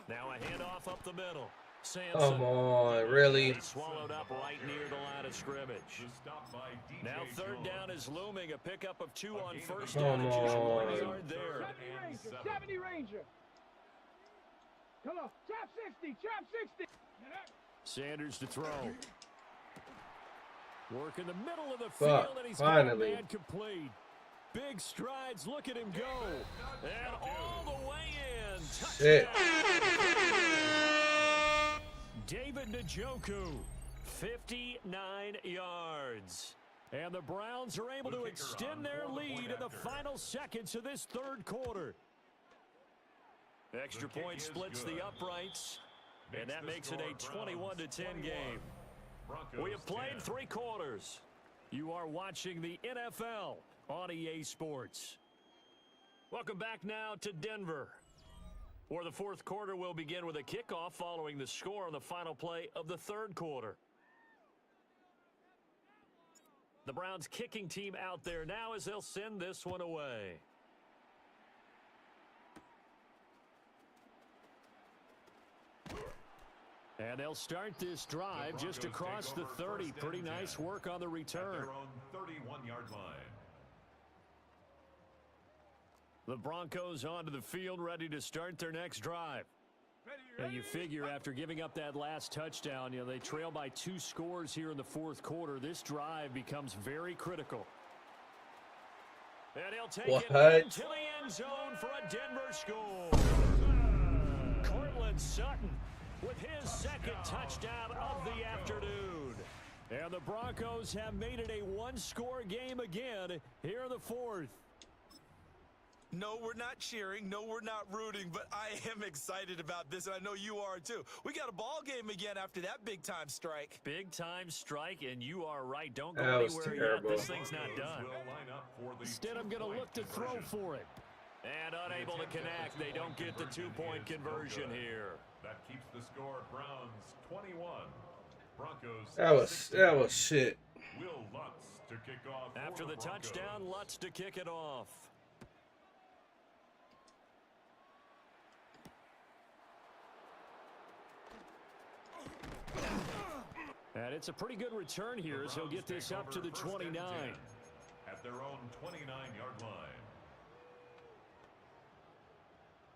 Now a handoff up the middle. Sampson. Come on, really? Swallowed up right near the line of scrimmage. Now 3rd down is looming. A pickup of 2 on 1st down. Come Just 1 on. yard there. 70 Ranger. Come on, chop 60, chop 60. Sanders to throw. Work in the middle of the Fuck, field, and he's finally. got man complete. Big strides. Look at him go. And all the way in. Shit. David Njoku, 59 yards. And the Browns are able to extend their lead in the final seconds of this 3rd quarter. Extra point splits the uprights, and that makes it a 21-10 game. We have played 3 quarters. You are watching the NFL on EA Sports. Welcome back now to Denver, where the 4th quarter will begin with a kickoff following the score on the final play of the 3rd quarter. The Browns kicking team out there now as they'll send this one away. And they'll start this drive just across the 30. Pretty nice work on the return. 31-yard line. The Broncos onto the field, ready to start their next drive. And you figure after giving up that last touchdown, they trail by 2 scores here in the fourth quarter. This drive becomes very critical. And he'll take it into the end zone for a Denver score. Cortland Sutton with his second touchdown of the afternoon. And the Broncos have made it a 1-score game again here in the fourth. No, we're not cheering. No, we're not rooting, but I am excited about this, and I know you are too. We got a ball game again after that big-time strike. Big-time strike, and you are right. Don't go That was anywhere terrible. yet. This thing's not done. Instead, I'm going to look to throw for it. And unable to connect. They don't get the 2-point conversion here. That keeps the score Browns 21. Broncos. That was shit. Will Lutz to kick off. After the touchdown, Lutz to kick it off. And it's a pretty good return here as he'll get this up to the 29. At their own 29-yard line.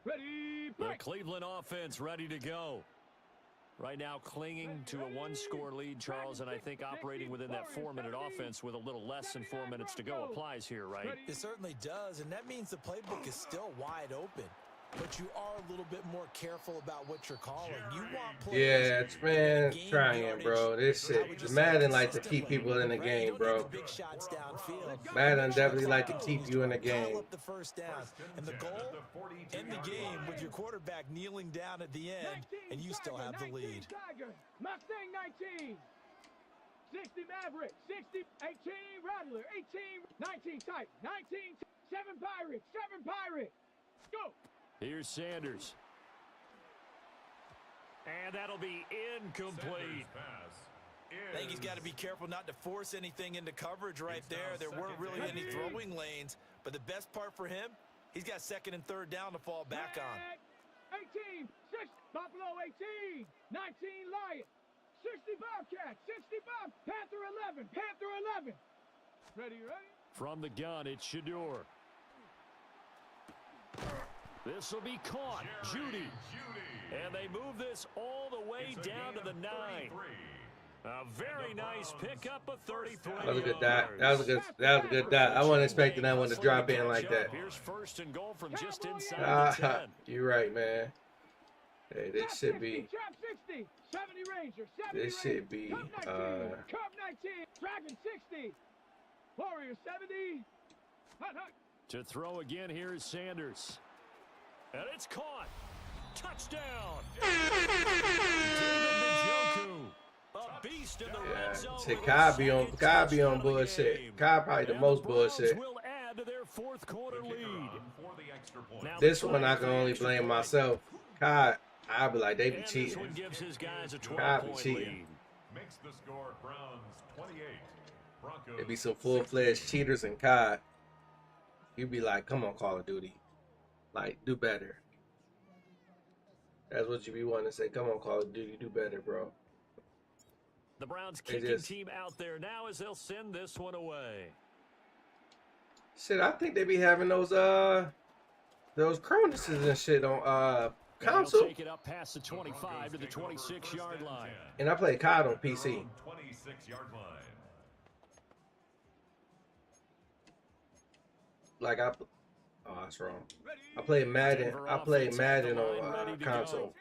Ready, The play. Cleveland offense ready to go. Right now clinging to a 1-score lead, Charles, and I think operating within that 4-minute offense with a little less than 4 minutes to go applies here, right? It certainly does, and that means the playbook is still wide open. But you are a little bit more careful about what you're calling. You want players. Yeah, it's man trying, bro. This shit. The Madden like to keep people in the game, bro. Big shots downfield. Madden definitely like to keep you in the game. Call up the first down. And the goal, end the game with your quarterback kneeling down at the end, and you still have the lead. Mustang 19. 60 Maverick. 60, 18 Rattler. 18, 19 Titan. 19, 7 Pirate. 7 Pirate. Go. Here's Sanders. And that'll be incomplete. I think he's got to be careful not to force anything into coverage right there. There weren't really any throwing lanes, but the best part for him, he's got 2nd and 3rd down to fall back on. 18, 6, Buffalo 18, 19 Lion, 60 Bobcat, 60 Bob, Panther 11, Panther 11. Ready? From the gun, it's Shador. This will be caught. Judy. And they move this all the way down to the 9. A very nice pickup of 33. That was a good dot. That was a good dot. I wasn't expecting that one to drop in like that. Here's 1st and goal from just inside the 10. You're right, man. Hey, this should be. Trap 60, 70 Ranger, 70 This should be. Cub 19, Dragon 60, Warrior 70. Hut, hut. To throw again, here's Sanders. And it's caught. Touchdown. David Njoku. A beast in the red zone. See, Kai be on bullshit. Kai probably the most bullshit. Will add to their 4th quarter lead. Now, This one I can only blame myself. Kai, I'll be like, they be and this cheating. one gives his guys a Kai be 12-point cheating. lead. Makes the score Browns 28. Broncos. There be some full-fledged cheaters in COD. You be like, come on, Call of Duty. Like, do better. That's what you be wanting to say. Come on, Call of Duty, do better, bro. The Browns They kicking just- team out there now as they'll send this one away. Shit, I think they be having those Cronuses and shit on And they'll console. take it up past the 25 to the 26-yard line. And I play COD on PC. 26-yard line. Like oh, that's wrong. I play Madden. I play Madden on console.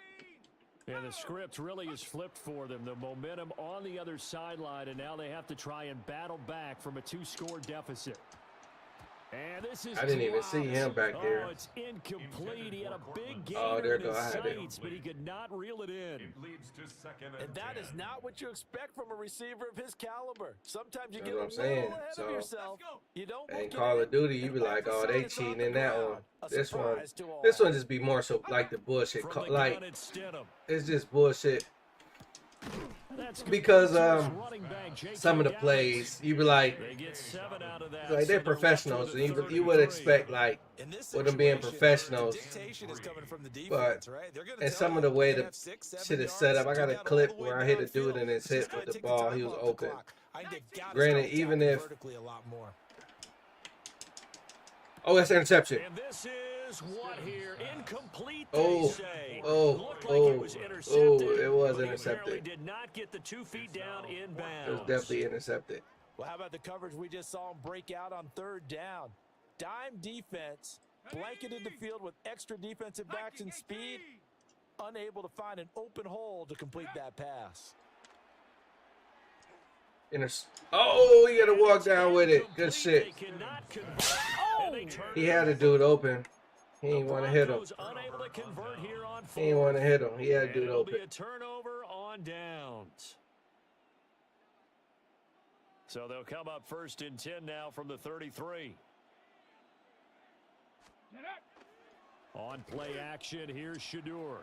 And the script really is flipped for them. The momentum on the other sideline, and now they have to try and battle back from a 2-score deficit. And this is I didn't even see him back there. Oh, it's incomplete. He had a big gainer Oh, there in go. his I had it. sights, but he could not reel it in. It leads to 2nd And that 10. is not what you expect from a receiver of his caliber. Sometimes you That's get what a I'm little saying. ahead So, of yourself. You don't And look Call at of Duty, it, you be and like, all oh, of a they sudden it's off cheating the in that ground. one. A This one surprise to all. just be more so like the bullshit. From the Like, gun, it's Stidham. it's just bullshit. That's Because running back J.K. some of the Dobbins. plays, you be like, They get 7 out of that. they're so professionals, left and to the you would 33. expect like In this with them being situation, professionals. the dictation is coming from the But defense, right? They're gonna and tell some you of the way you the have 6, 7 shit is yards, set up, I got a dig out clip all the where way I hit a dude downfield. and it's Just hit gotta with the take ball. time He was off the open. clock. I think they've got to Granted, start even attacking if- vertically a lot more. Oh, that's an interception. And this is is what here? Incomplete, they Oh, say. oh, Looked like oh, it was oh, intercepted, it was but he apparently intercepted. did not get the 2 feet down It was inbounds. definitely intercepted. Well, how about the coverage we just saw him break out on 3rd down? Dime defense, blanketed the field with extra defensive backs and speed, unable to find an open hole to complete that pass. Oh, you got to walk down with it. Good shit. He had a dude open. He didn't want to hit him. He didn't want to hit him. He had a dude open. It'll be a turnover on downs. So they'll come up 1st and 10 now from the 33. On play action, here's Shadur.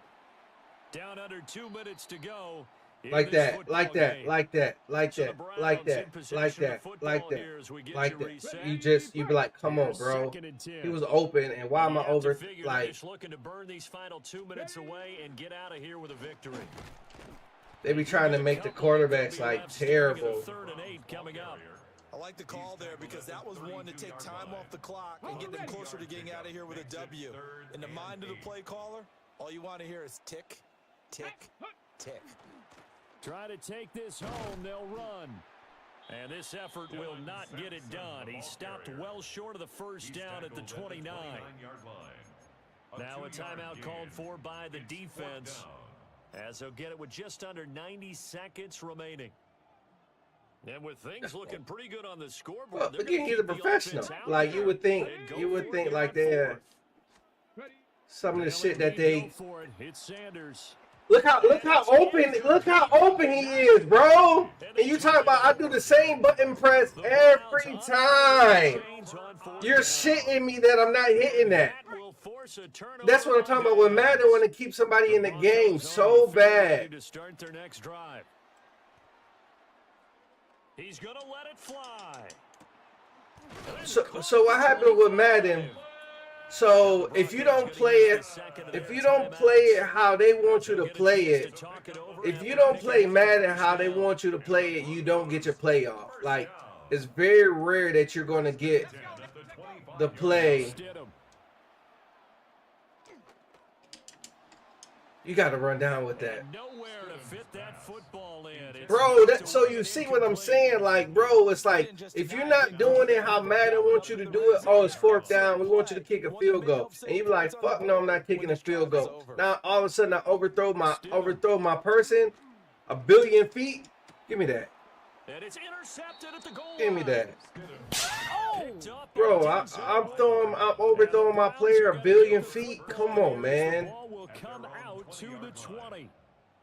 Down under 2 minutes to go. Like that, like that, like that, like that, like that, like that, like that, like that. You be like, come on, bro. He was open, and why am I over? Like, looking to burn these final 2 minutes away and get out of here with a victory. They be trying to make the quarterbacks like terrible. 3rd and 8 coming up. I like the call there because that was one to take time off the clock and get them closer to getting out of here with a W. In the mind of the play caller, all you want to hear is tick, tick, tick. Try to take this home, they'll run. And this effort will not get it done. He stopped well short of the 1st down at the 29. Now a timeout called for by the defense, as they'll get it with just under 90 seconds remaining. And with things looking pretty good on the scoreboard, Well, again, he's a professional. Like you would think like they had some of the shit that they. It's Sanders. Look how open he is, bro. And you talking about I do the same button press every time. You're shitting me that I'm not hitting that. That's what I'm talking about when Madden want to keep somebody in the game so bad. To start their next drive. He's gonna let it fly. So what happened with Madden? So if you don't play it how they want you to play it, if you don't play Madden how they want you to play it, you don't get your playoff. Like, it's very rare that you're going to get the play. You got to run down with that. Bro, so you see what I'm saying? Like, bro, it's like, if you're not doing it how Madden wants you to do it, oh, it's 4th down, we want you to kick a field goal. And you be like, fuck no, I'm not kicking a field goal. Now, all of a sudden, I overthrow my person 1 billion feet. Give me that. And it's intercepted at the goal line. Give me that. Bro, I'm overthrowing my player 1 billion feet. Come on, man. Ball will come out to the 20.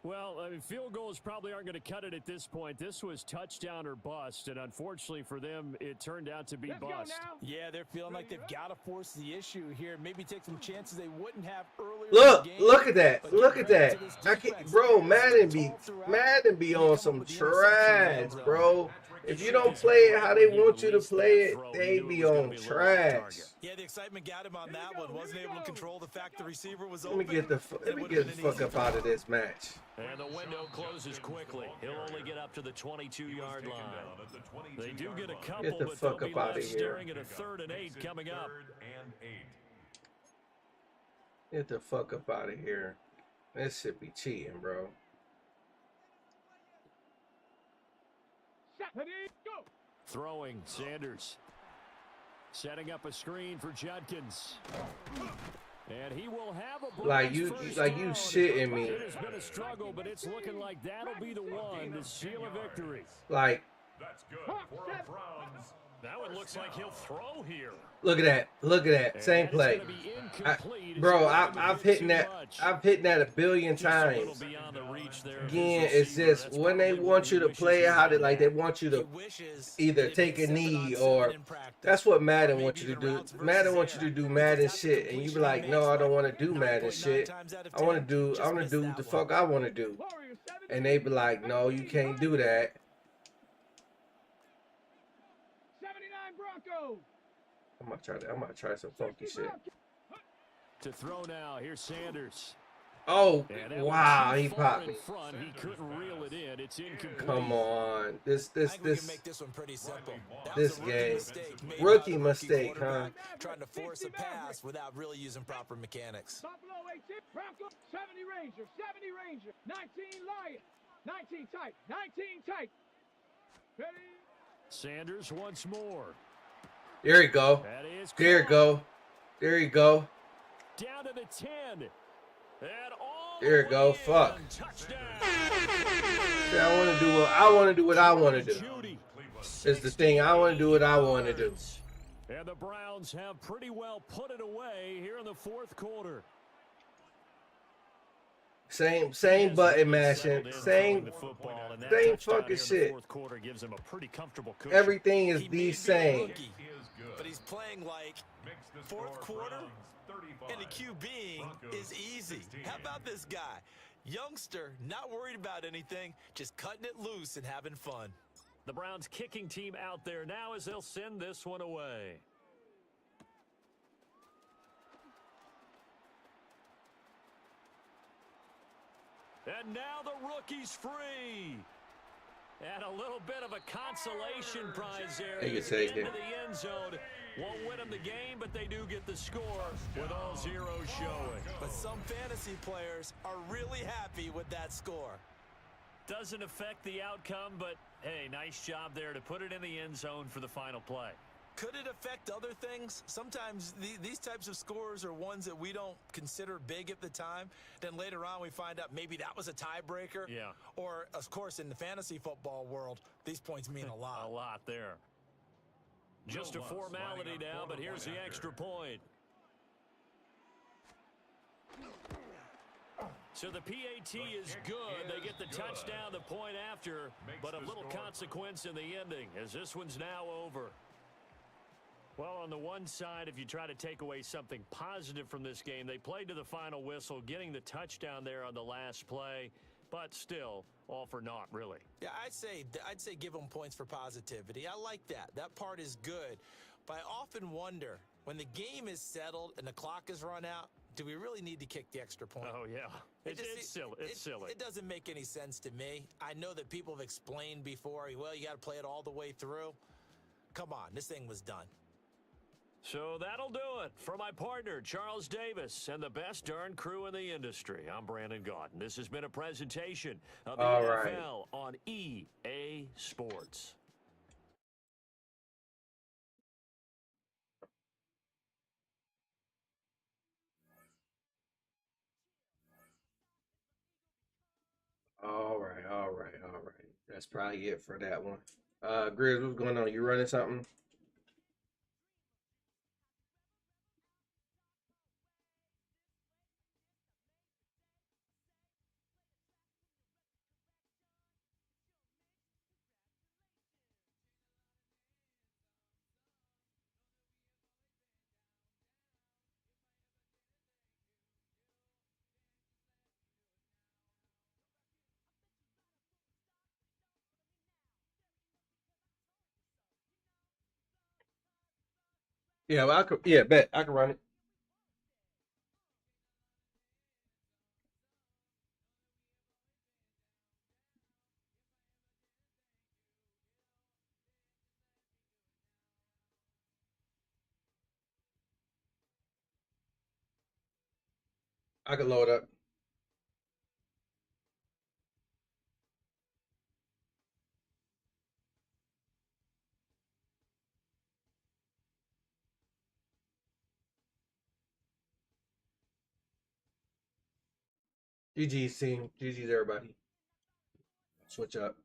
Well, I mean, field goals probably aren't going to cut it at this point. This was touchdown or bust, and unfortunately for them, it turned out to be bust. Yeah, they're feeling like they've got to force the issue here. Maybe take some chances they wouldn't have earlier. Look at that. Look at that. I can't, bro, Madden be on some trash, bro. If you don't play it how they want you to play it, they be on trash. Yeah, the excitement got him on that one. Wasn't able to control the fact the receiver was open. Let me get the fuck up out of this match. And the window closes quickly. He'll only get up to the 22-yard line. They do get a couple, but they'll be left staring at a 3rd and 8 coming up. Get the fuck up out of here. This should be cheating, bro. Throwing, Sanders. Setting up a screen for Judkins. And he will have a like you shitting me. It has been a struggle, but it's looking like that'll be the one to seal a victory. Like, that's good for a Browns. That one looks like he'll throw here. Look at that. Look at that. Same play. Bro, I've hit that. I've hit that 1 billion times. Again, it's just when they want you to play it how they want you to either take a knee or that's what Madden wants you to do. Madden wants you to do Madden shit, and you be like, no, I don't want to do Madden shit. I want to do what the fuck I want to do. And they be like, no, you can't do that. I'm gonna try some funky shit. To throw now, here's Sanders. Oh, And that wow, one too he far popped in me. front. He couldn't reel it in. It's incomplete. Come on. I think we can make this one pretty simple. That this was a rookie game. mistake made by Rookie the mistake, quarterback, huh? trying to force a pass without really using proper mechanics. Buffalo 18, Bronco 70 Ranger, 70 Ranger, 19 Lion, 19 tight, 19 tight. Ready? Sanders once more. There you go. That is There you caught. go. There you go. Down to the 10. And all There you the go. way Fuck. in. Touchdown. See, I want to do what I want to do. Judy. It's the thing. I want to do what I want to do. And the Browns have pretty well put it away here in the fourth quarter. Same button mashing. Same fucking shit. Everything is He may the be a same. rookie, but he's playing like fourth quarter, and the QBing is easy. How about this guy? Youngster, not worried about anything, just cutting it loose and having fun. The Browns kicking team out there now as they'll send this one away. And now the rookie's free. And a little bit of a consolation prize there. They can take it. Into the end zone. Won't win them the game, but they do get the score with all zeros showing. But some fantasy players are really happy with that score. Doesn't affect the outcome, but hey, nice job there to put it in the end zone for the final play. Could it affect other things? Sometimes these types of scores are ones that we don't consider big at the time. Then later on we find out maybe that was a tiebreaker. Yeah. Or, of course, in the fantasy football world, these points mean a lot. A lot there. Just a formality now, but here's the extra point. So the PAT is good. They get the touchdown the point after, but a little consequence in the ending as this one's now over. Well, on the one side, if you try to take away something positive from this game, they played to the final whistle, getting the touchdown there on the last play, but still, all for naught, really. Yeah, I'd say give them points for positivity. I like that. That part is good. But I often wonder, when the game is settled and the clock is run out, do we really need to kick the extra point? Oh, yeah. It's silly. It's silly. It doesn't make any sense to me. I know that people have explained before, well, you got to play it all the way through. Come on, this thing was done. So that'll do it for my partner, Charles Davis, and the best darn crew in the industry. I'm Brandon Gaudin. This has been a presentation of the NFL on EA Sports. All right. That's probably it for that one. Grizz, what's going on? You running something? Yeah, well, I could. Yeah, bet I can run it. I can load up. GG's team. GG's everybody. Switch up.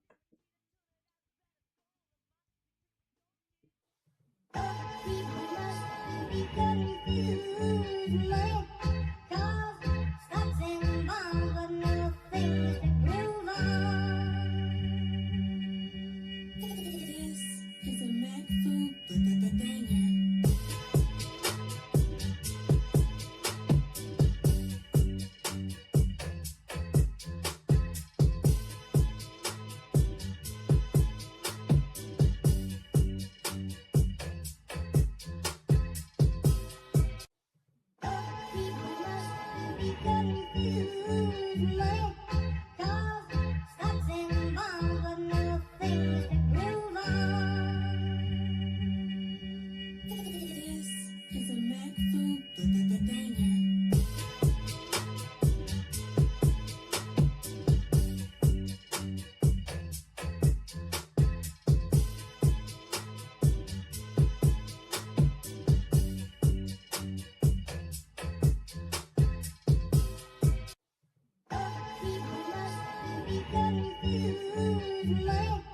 Confused,